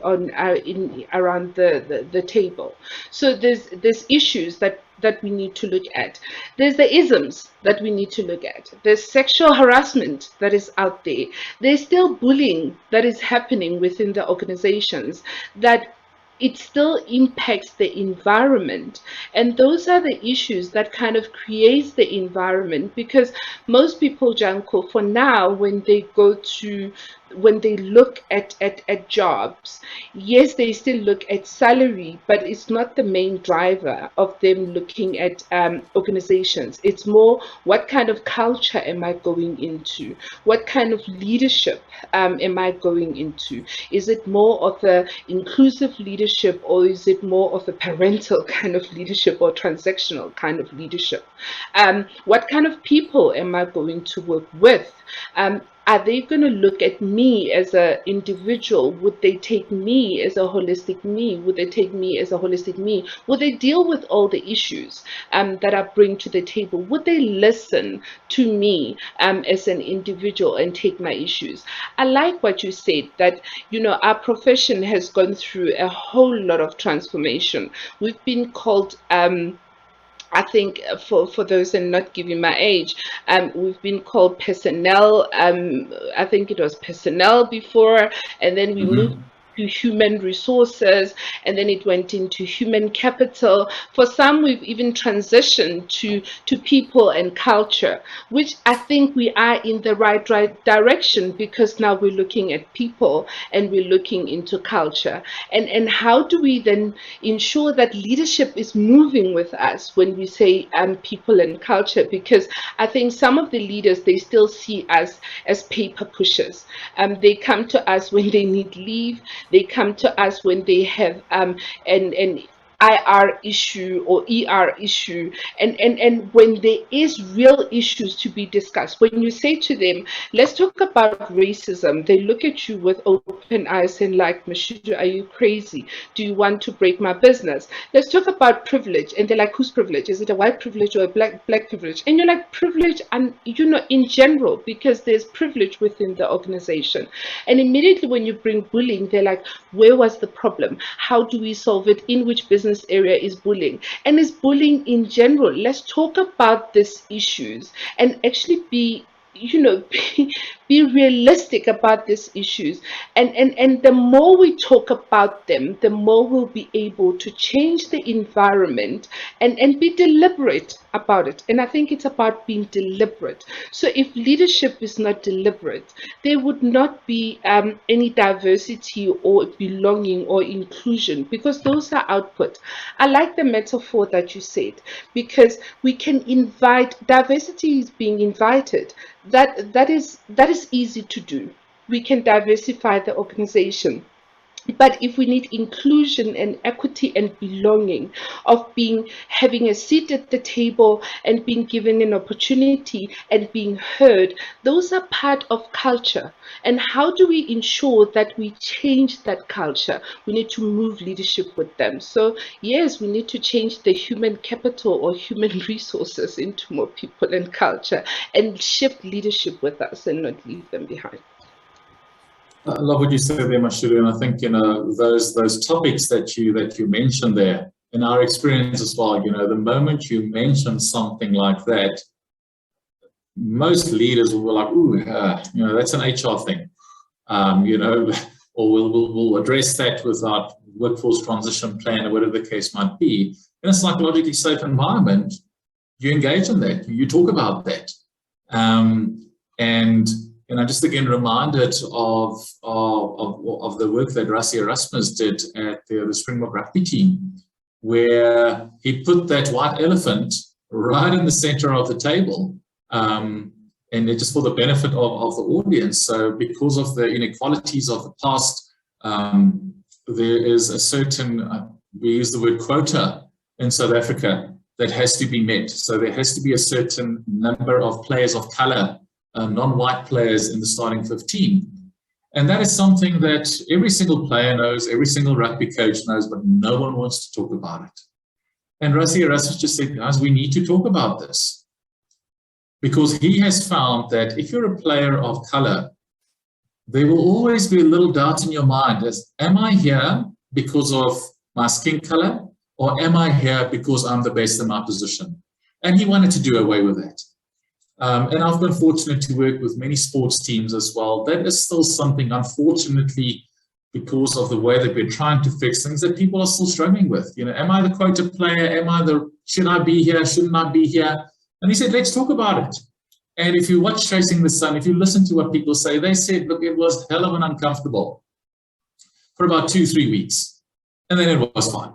around the table. So there's issues that we need to look at. There's the isms that we need to look at. There's sexual harassment that is out there. There's still bullying that is happening within the organizations that it still impacts the environment. And those are the issues that kind of creates the environment, because most people, Janko, for now, when they look at jobs, yes, they still look at salary, but it's not the main driver of them looking at organizations. It's more, what kind of culture am I going into? What kind of leadership am I going into? Is it more of a inclusive leadership, or is it more of a parental kind of leadership or transactional kind of leadership? What kind of people am I going to work with? Are they going to look at me as an individual? Would they take me as a holistic me? Would they take me as a holistic me? Would they deal with all the issues that I bring to the table? Would they listen to me as an individual and take my issues? I like what you said, that, our profession has gone through a whole lot of transformation. We've been called I think for those and not giving my age, we've been called personnel. I think it was personnel before, and then we moved to human resources, and then it went into human capital. For some, we've even transitioned to people and culture, which I think we are in the right direction, because now we're looking at people and we're looking into culture. And how do we then ensure that leadership is moving with us when we say people and culture? Because I think some of the leaders, they still see us as paper pushers. They come to us when they need leave. They come to us when they have an IR issue or ER issue, and when there is real issues to be discussed. When you say to them, let's talk about racism, they look at you with open eyes and like, Mashudu, are you crazy? Do you want to break my business? Let's talk about privilege, and they're like, whose privilege? Is it a white privilege or a black privilege? And you're like, privilege, and in general, because there's privilege within the organization. And immediately when you bring bullying, they're like, where was the problem? How do we solve it? In which business area is bullying? And is bullying in general? Let's talk about these issues and actually be realistic about these issues, and the more we talk about them, the more we'll be able to change the environment and be deliberate about it. And I think it's about being deliberate. So if leadership is not deliberate, there would not be any diversity or belonging or inclusion, because those are output. I like the metaphor that you said, because we can invite, diversity is being invited. That is easy to do. We can diversify the organization. But if we need inclusion and equity and belonging, of having a seat at the table and being given an opportunity and being heard, those are part of culture. And how do we ensure that we change that culture? We need to move leadership with them. So yes, we need to change the human capital or human resources into more people and culture, and shift leadership with us and not leave them behind. I love what you said there, Mashuru, and I think those topics that you mentioned there, in our experience as well, the moment you mention something like that, most leaders will be like, "Ooh, that's an HR thing," or we'll address that with our workforce transition plan or whatever the case might be. In a psychologically safe environment, you engage in that, you talk about that, and just again reminded of the work that Rassie Erasmus did at the Springbok rugby team, where he put that white elephant right in the center of the table, and it just for the benefit of the audience. So because of the inequalities of the past, there is a certain, we use the word quota in South Africa, that has to be met. So there has to be a certain number of players of color, non-white players in the starting 15. And that is something that every single player knows, every single rugby coach knows, but no one wants to talk about it. And Rassie Erasmus just said, guys, we need to talk about this. Because he has found that if you're a player of color, there will always be a little doubt in your mind as, am I here because of my skin color, or am I here because I'm the best in my position? And he wanted to do away with that. And I've been fortunate to work with many sports teams as well. That is still something, unfortunately, because of the way that we're trying to fix things, that people are still struggling with. Am I the quota player? Should I be here? Shouldn't I be here? And he said, let's talk about it. And if you watch Chasing the Sun, if you listen to what people say, they said, look, it was hell of an uncomfortable for about 2-3 weeks. And then it was fine.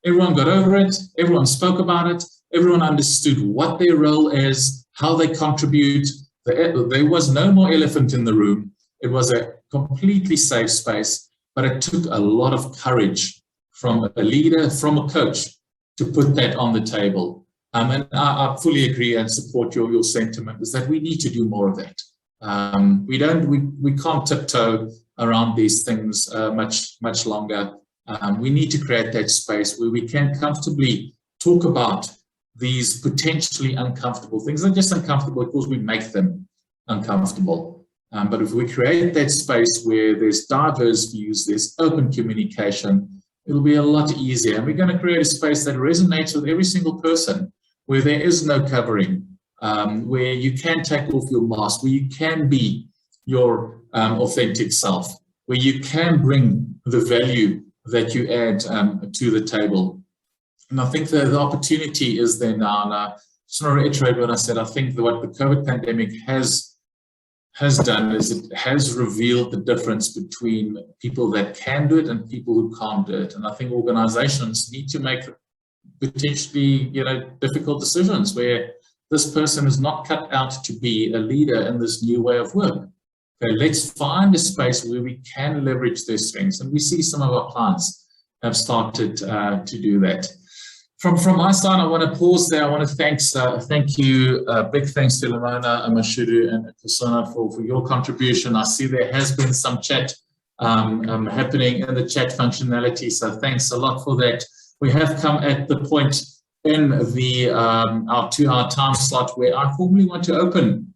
Everyone got over it. Everyone spoke about it. Everyone understood what their role is, how they contribute. There was no more elephant in the room. It was a completely safe space, but it took a lot of courage from a leader, from a coach, to put that on the table. And I fully agree and support your sentiment, is that we need to do more of that. We can't tiptoe around these things much longer. We need to create that space where we can comfortably talk about these potentially uncomfortable things. They're just uncomfortable because we make them uncomfortable. But if we create that space where there's diverse views, there's open communication, it'll be a lot easier. And we're going to create a space that resonates with every single person, where there is no covering, where you can take off your mask, where you can be your authentic self, where you can bring the value that you add to the table. And I think the opportunity is there now. And I just want to reiterate what I said. I think what the COVID pandemic has done is it has revealed the difference between people that can do it and people who can't do it. And I think organizations need to make potentially, difficult decisions where this person is not cut out to be a leader in this new way of work. Okay, let's find a space where we can leverage their strengths. And we see some of our clients have started to do that. From my side, I want to pause there. I want to thank you. Big thanks to Lamona, Mashuru, and Kusana for your contribution. I see there has been some chat happening in the chat functionality. So thanks a lot for that. We have come at the point in our 2-hour time slot where I formally want to open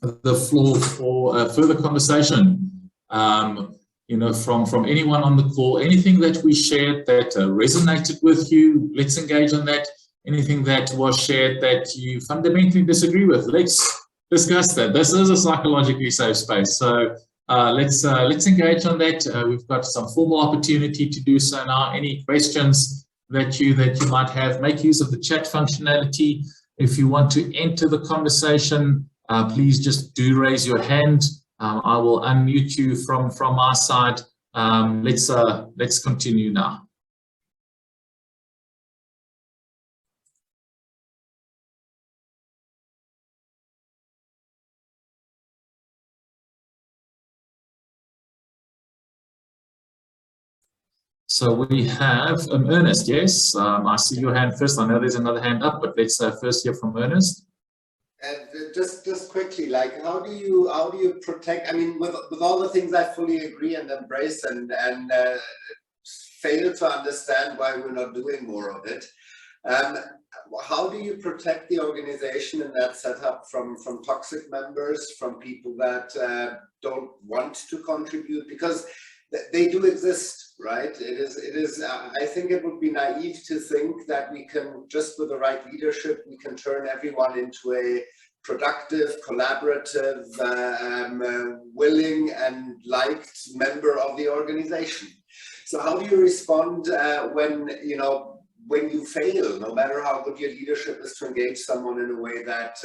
the floor for further conversation. From anyone on the call, anything that we shared that resonated with you, let's engage on that. Anything that was shared that you fundamentally disagree with, let's discuss that. This is a psychologically safe space. So let's engage on that. We've got some formal opportunity to do so now. Any questions that you might have, make use of the chat functionality. If you want to enter the conversation, please just do raise your hand. I will unmute you from my side. Let's continue now. So we have Ernest, yes. I see your hand first. I know there's another hand up, but let's first hear from Ernest. Just quickly, like how do you protect? I mean, with all the things I fully agree and embrace and fail to understand why we're not doing more of it. How do you protect the organization in that setup from toxic members, from people that don't want to contribute? Because they do exist, right? It is. I think it would be naive to think that we can, just with the right leadership, we can turn everyone into a productive, collaborative, willing and liked member of the organization. So how do you respond when you fail, no matter how good your leadership is, to engage someone in a way that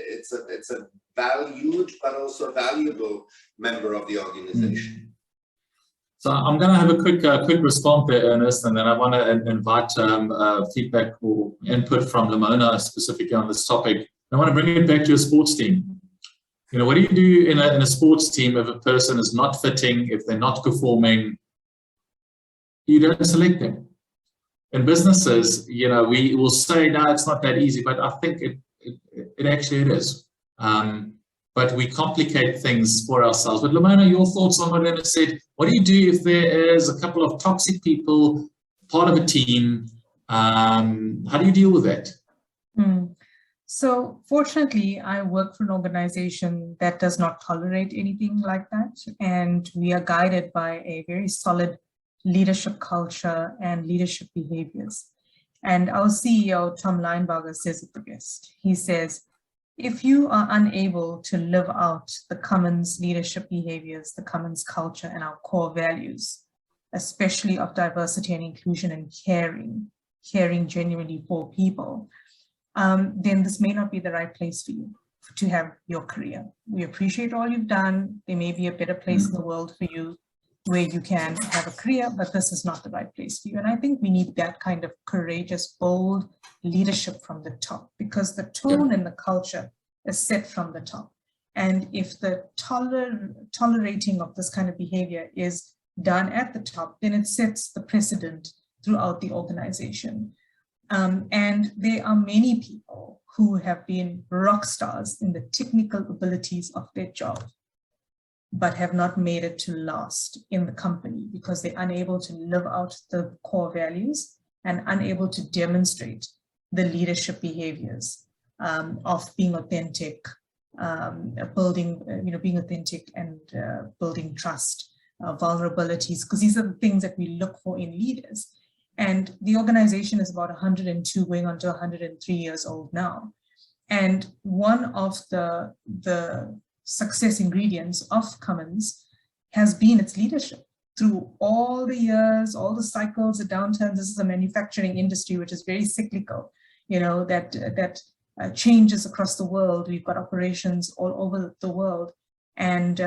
it's a valued but also valuable member of the organization? So I'm going to have a quick response there, Ernest, and then I want to invite feedback or input from Lamona specifically on this topic. I want to bring it back to a sports team. What do you do in a sports team if a person is not fitting, if they're not performing? You don't select them. In businesses, we will say, no, it's not that easy, but I think it actually is. But we complicate things for ourselves. But Lamona, your thoughts on what Ernest said. What do you do if there is a couple of toxic people, part of a team? How do you deal with that? So fortunately, I work for an organization that does not tolerate anything like that. And we are guided by a very solid leadership culture and leadership behaviors. And our CEO, Tom Linebarger, says it the best. He says, if you are unable to live out the Commons leadership behaviors, the Commons culture and our core values, especially of diversity and inclusion and caring genuinely for people, then this may not be the right place for you to have your career. We appreciate all you've done. There may be a better place in the world for you where you can have a career, but this is not the right place for you. And I think we need that kind of courageous, bold leadership from the top, because the tone and the culture is set from the top. And if the tolerating of this kind of behavior is done at the top, then it sets the precedent throughout the organization. And there are many people who have been rock stars in the technical abilities of their job, but have not made it to last in the company because they're unable to live out the core values and unable to demonstrate the leadership behaviors of being authentic, being authentic and building trust, vulnerabilities, because these are the things that we look for in leaders. And the organization is about 102, going on to 103 years old now. And one of the success ingredients of Commons has been its leadership through all the years, all the cycles, the downturns. This is a manufacturing industry which is very cyclical, that changes across the world. We've got operations all over the world. And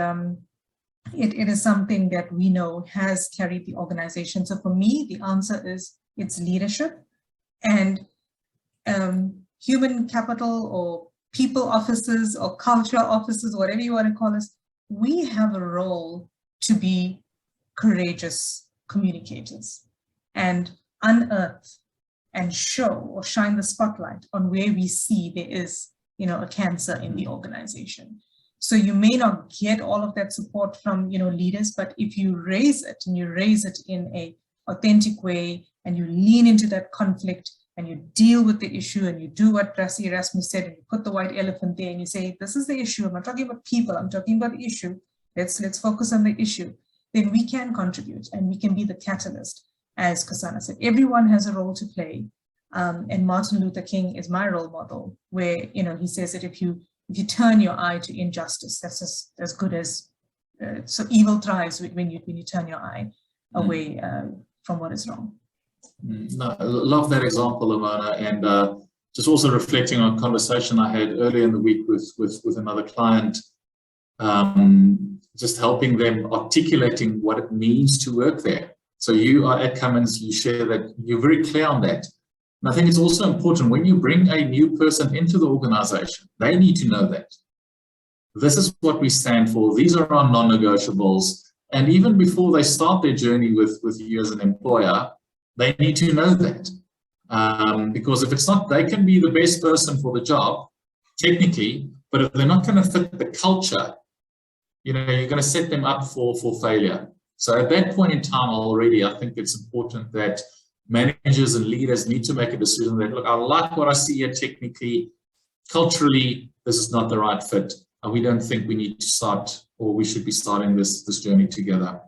it is something that we know has carried the organization. So for me, the answer is it's leadership and human capital or people officers or culture officers, whatever you want to call us. We have a role to be courageous communicators and unearth and show or shine the spotlight on where we see there is, a cancer in the organization. So you may not get all of that support from, leaders, but if you raise it and you raise it in a authentic way and you lean into that conflict and you deal with the issue and you do what Rassi Erasmus said and you put the white elephant there and you say, this is the issue. I'm not talking about people, I'm talking about the issue. Let's focus on the issue. Then we can contribute and we can be the catalyst. As Kasana said, everyone has a role to play. And Martin Luther King is my role model, where, he says that if you turn your eye to injustice, that's just as good as, so evil thrives when you turn your eye away from what is wrong. No, I love that example, Lamona, and just also reflecting on a conversation I had earlier in the week with another client, just helping them articulating what it means to work there. So you are at Commons, you share that, you're very clear on that. And I think it's also important when you bring a new person into the organization, they need to know that. This is what we stand for. These are our non-negotiables. And even before they start their journey with you as an employer, they need to know that. Because if it's not, they can be the best person for the job, technically, but if they're not going to fit the culture, you're going to set them up for failure. So at that point in time already, I think it's important that managers and leaders need to make a decision that, look, I like what I see here technically, culturally, this is not the right fit. And we don't think we need to start, or we should be starting this journey together.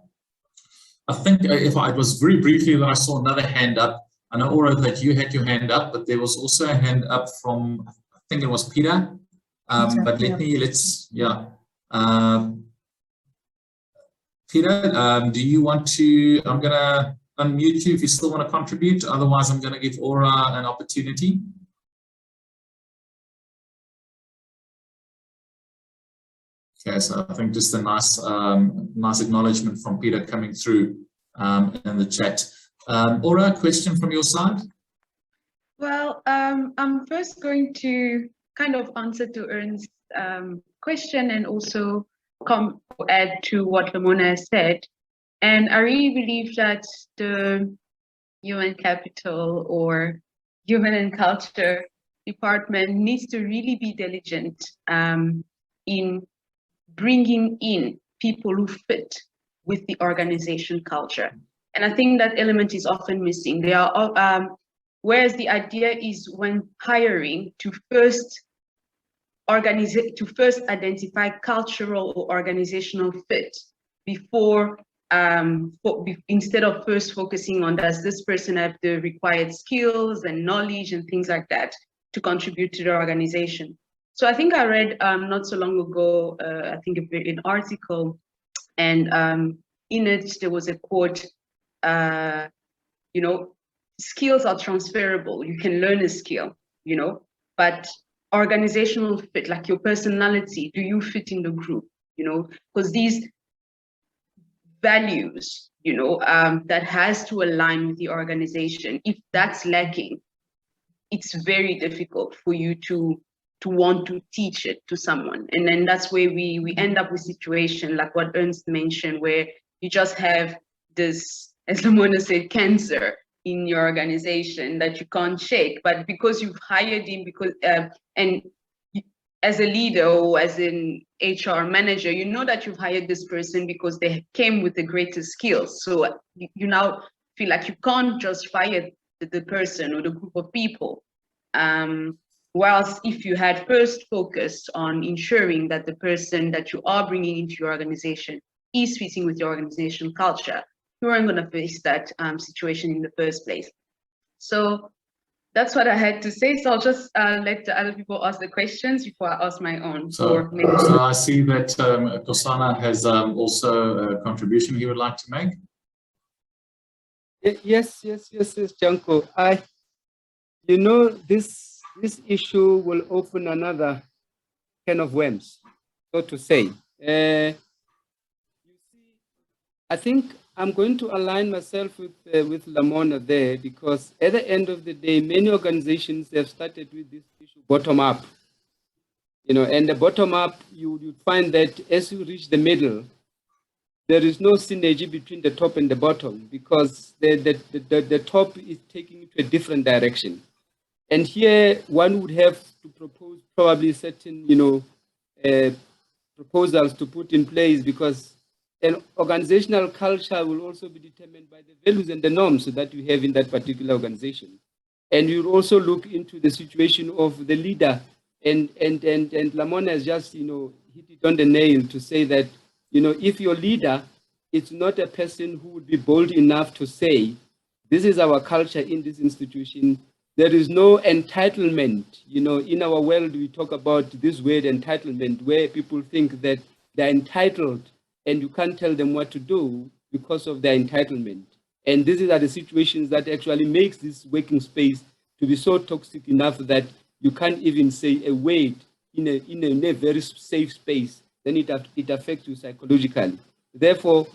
I think it was very briefly that I saw another hand up. I know, Aura, that you had your hand up, but there was also a hand up from, I think it was Peter. But Peter, do you want to, I'm going to unmute you if you still want to contribute. Otherwise, I'm going to give Aura an opportunity. Okay, so I think just a nice acknowledgement from Peter coming through in the chat. Aura, a question from your side? Well, I'm first going to kind of answer to Ernst's question and also add to what Lamona has said. And I really believe that the human capital or human and culture department needs to really be diligent in bringing in people who fit with the organization culture. And I think that element is often missing. They are, whereas the idea is when hiring to first identify cultural or organizational fit before, instead of first focusing on does this person have the required skills and knowledge and things like that to contribute to the organization. So I think I read not so long ago, I think an article, and in it there was a quote, skills are transferable. You can learn a skill, but organizational fit, like your personality, do you fit in the group, because these values, that has to align with the organization. If that's lacking, it's very difficult for you to want to teach it to someone. And then that's where we end up with situation like what Ernst mentioned, where you just have this, as Lamona said, cancer in your organization that you can't shake. But because you've hired him, and as a leader or as an HR manager, you know that you've hired this person because they came with the greatest skills. So you now feel like you can't just fire the person or the group of people. Whilst if you had first focused on ensuring that the person that you are bringing into your organization is fitting with your organizational culture, you aren't going to face that situation in the first place. So that's what I had to say. So I'll just let the other people ask the questions before I ask my own. So I see that Kosana has also a contribution he would like to make. Yes, Janko. This issue will open another can of worms, so to say. I think I'm going to align myself with Lamona there, because at the end of the day, many organizations have started with this issue bottom up. And the bottom up, you find that as you reach the middle, there is no synergy between the top and the bottom, because the top is taking it to a different direction. And here one would have to propose probably certain, proposals to put in place, because an organizational culture will also be determined by the values and the norms that you have in that particular organization. And you also look into the situation of the leader. And Lamona has just, hit it on the nail to say that, if your leader is not a person who would be bold enough to say, this is our culture in this institution, there is no entitlement. In our world, we talk about this word entitlement, where people think that they're entitled and you can't tell them what to do because of their entitlement. And these are the situations that actually makes this working space to be so toxic enough that you can't even say a word in a very safe space. Then it affects you psychologically. Therefore,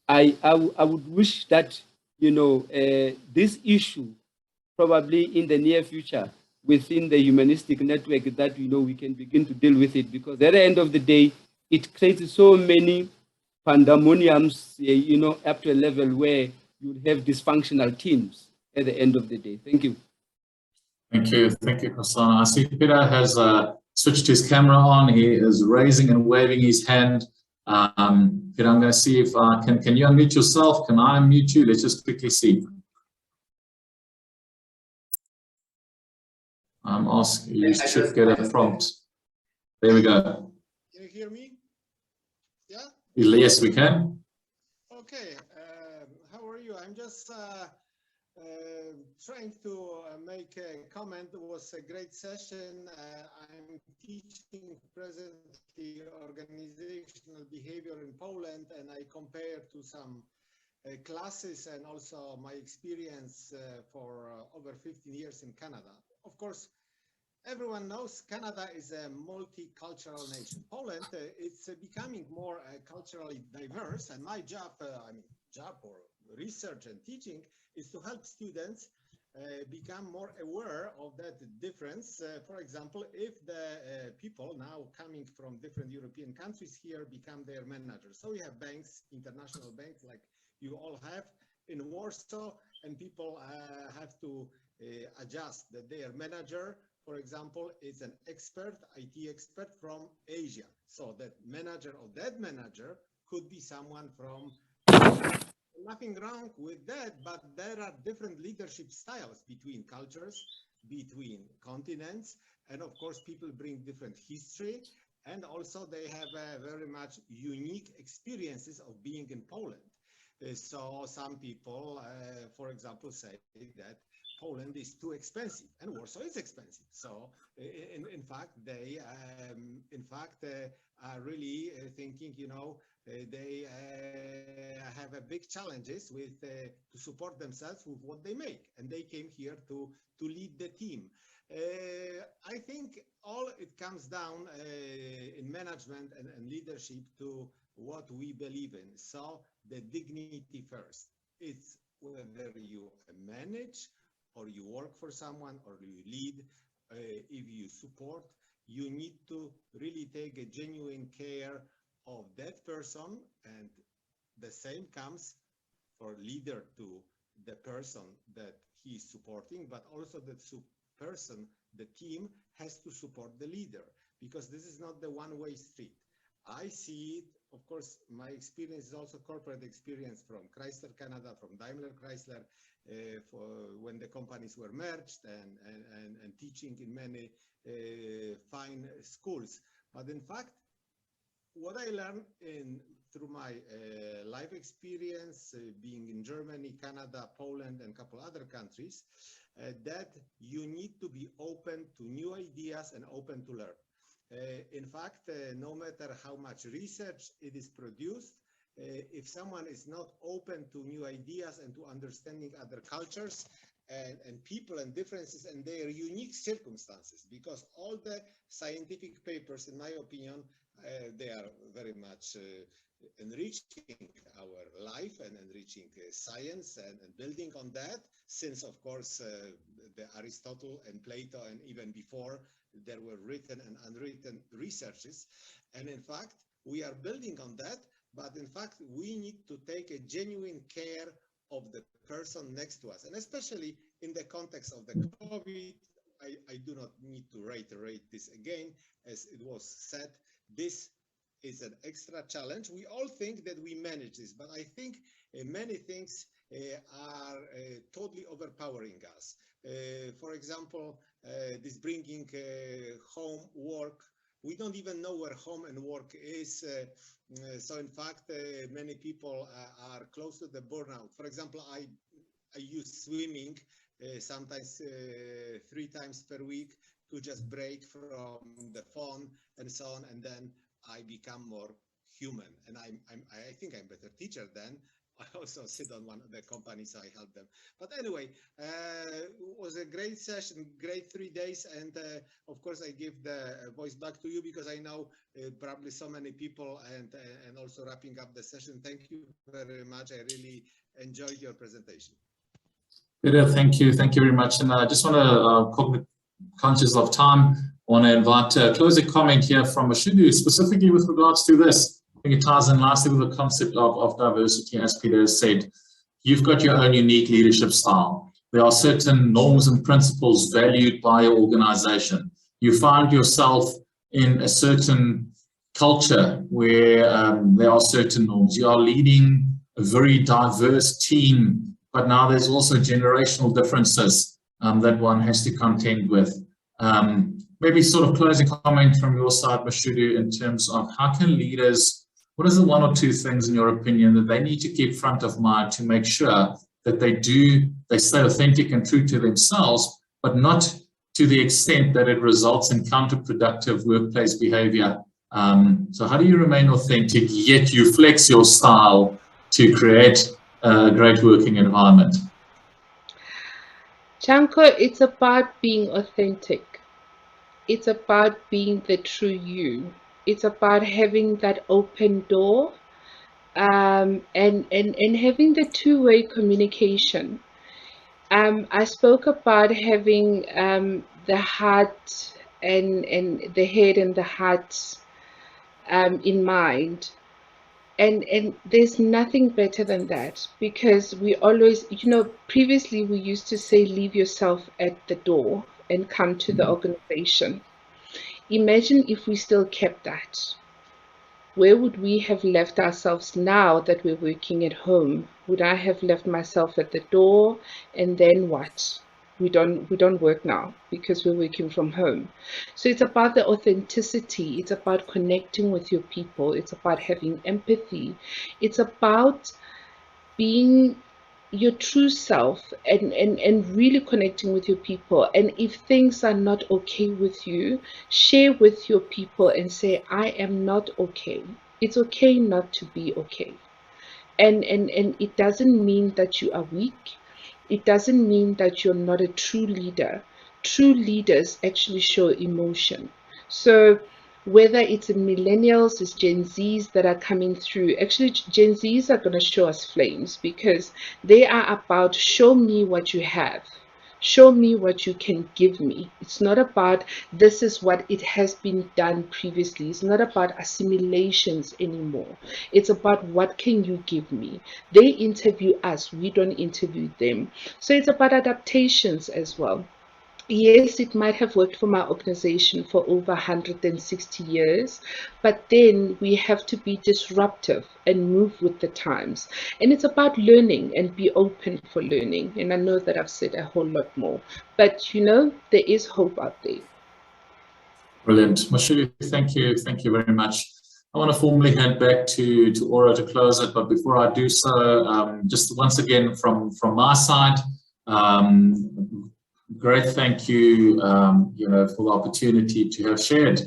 I would wish that, this issue, probably in the near future, within the humanistic network, that we can begin to deal with it, because at the end of the day, it creates so many pandemoniums, up to a level where you have dysfunctional teams at the end of the day. Thank you. Thank you, Kosana. I see Peter has switched his camera on. He is raising and waving his hand. Peter, I'm going to see if can you unmute yourself? Can I unmute you? Let's just quickly see. I'm asking. You should get a prompt. There we go. Can you hear me? Yeah. Yes, we can. Okay. How are you? I'm just trying to make a comment. It was a great session. I'm teaching presently organizational behavior in Poland, and I compare to some classes and also my experience for over 15 years in Canada. Of course, everyone knows Canada is a multicultural nation. Poland, it's becoming more culturally diverse, and my job, job or research and teaching, is to help students become more aware of that difference. For example, if the people now coming from different European countries here become their managers. So we have banks, international banks like you all have in Warsaw, and people have to adjust that their manager, for example, is an expert, IT expert from Asia. So that manager of that manager could be someone from nothing wrong with that, but there are different leadership styles between cultures, between continents, and of course people bring different history, and also they have very much unique experiences of being in Poland. So some people, for example, say that Poland is too expensive and Warsaw is expensive. So in fact, they are really thinking, they have a big challenges with to support themselves with what they make, and they came here to lead the team. I think all it comes down in management and leadership to what we believe in. So the dignity first. It's whether you manage or you work for someone or you lead, if you support, you need to really take a genuine care of that person, and the same comes for leader to the person that he is supporting, but also the person, the team has to support the leader, because this is not the one-way street. I see it, of course, my experience is also corporate experience from Chrysler Canada, from Daimler Chrysler, for when the companies were merged, and teaching in many fine schools. But in fact, what I learned through my life experience, being in Germany, Canada, Poland, and a couple other countries, that you need to be open to new ideas and open to learn. In fact, no matter how much research it is produced, if someone is not open to new ideas and to understanding other cultures and people and differences and their unique circumstances, because all the scientific papers, in my opinion, they are very much enriching our life and enriching science and building on that, since of course the Aristotle and Plato and even before there were written and unwritten researches, and in fact we are building on that, but in fact we need to take a genuine care of the person next to us, and especially in the context of the COVID, I do not need to reiterate this again, as it was said, this is an extra challenge. We all think that we manage this, but I think many things are totally overpowering us. For example, this bringing home work. We don't even know where home and work is. So in fact, many people are close to the burnout. For example, I use swimming sometimes 3 times per week to just break from the phone and so on, and then I become more human. And I think I'm a better teacher then. I also sit on one of the companies, so I help them. But anyway, it was a great session, great 3 days. And of course, I give the voice back to you because I know probably so many people, and also wrapping up the session. Thank you very much. I really enjoyed your presentation. Peter, thank you very much. And I just want to, conscious of time, want to invite a closing comment here from Mashindu, specifically with regards to this. I think it ties in nicely with the concept of diversity, as Peter has said. You've got your own unique leadership style. There are certain norms and principles valued by your organization. You find yourself in a certain culture where there are certain norms. You are leading a very diverse team, but now there's also generational differences that one has to contend with. Maybe sort of closing comment from your side, Mashudu, in terms of how can leaders, what is the one or two things in your opinion that they need to keep front of mind to make sure that they stay authentic and true to themselves, but not to the extent that it results in counterproductive workplace behavior? So how do you remain authentic, yet you flex your style to create a great working environment? Janko, it's about being authentic. It's about being the true you. It's about having that open door and having the two-way communication. I spoke about having the heart and the head and the heart in mind. And there's nothing better than that, because we always, previously we used to say, leave yourself at the door and come to the organization. Imagine if we still kept that. Where would we have left ourselves now that we're working at home? Would I have left myself at the door, and then what? We don't work now because we're working from home. So it's about the authenticity. It's about connecting with your people. It's about having empathy. It's about being your true self and really connecting with your people. And if things are not okay with you, share with your people and say, I am not okay. It's okay not to be okay. And it doesn't mean that you are weak. It doesn't mean that you're not a true leader. True leaders actually show emotion. So whether it's millennials, it's Gen Zs that are coming through. Actually, Gen Zs are going to show us flames, because they are about, show me what you have. Show me what you can give me. It's not about this is what it has been done previously. It's not about assimilations anymore. It's about what can you give me. They interview us, we don't interview them. So it's about adaptations as well. Yes, it might have worked for my organization for over 160 years, but then we have to be disruptive and move with the times. And it's about learning and be open for learning. And I know that I've said a whole lot more, but there is hope out there. Brilliant. Mashudu, thank you. Thank you very much. I want to formally hand back to Aura to close it, but before I do so, just once again from my side, great thank you, for the opportunity to have shared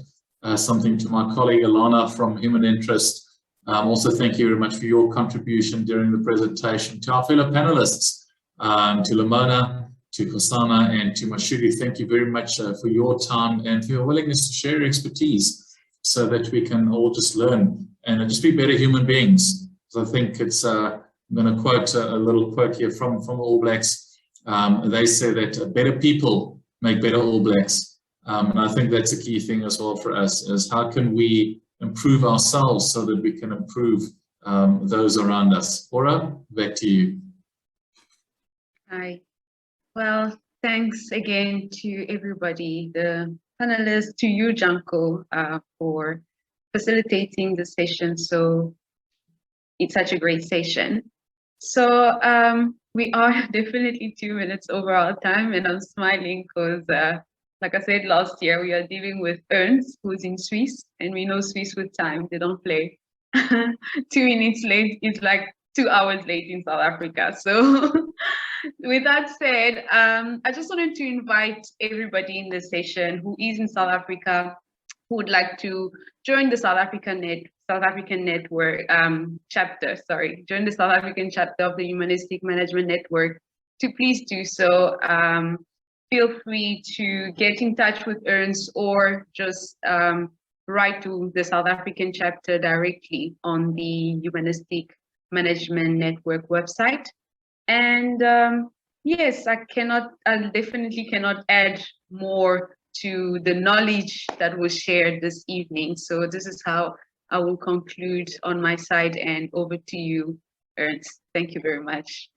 something to my colleague Alana from Human Interest. Also, thank you very much for your contribution during the presentation. To our fellow panelists, to Lamona, to Kosana, and to Mashudu, thank you very much for your time and for your willingness to share your expertise so that we can all just learn and just be better human beings. So I think it's, I'm going to quote a little quote here from All Blacks. They say that better people make better All Blacks. And I think that's a key thing as well for us, is how can we improve ourselves so that we can improve those around us. Aura, back to you. Hi. Well, thanks again to everybody, the panelists, to you, Janko, for facilitating the session. So it's such a great session. So we are definitely 2 minutes over our time, and I'm smiling because, like I said last year, we are dealing with Ernst, who's in Swiss, and we know Swiss with time, they don't play. 2 minutes late is like 2 hours late in South Africa. So with that said, I just wanted to invite everybody in the session who is in South Africa, who would like to join the South African Network chapter, join the South African chapter of the Humanistic Management Network, to please do so. Feel free to get in touch with Ernst, or just write to the South African chapter directly on the Humanistic Management Network website. And yes, I definitely cannot add more to the knowledge that was shared this evening. So this is how I will conclude on my side, and over to you, Ernst. Thank you very much.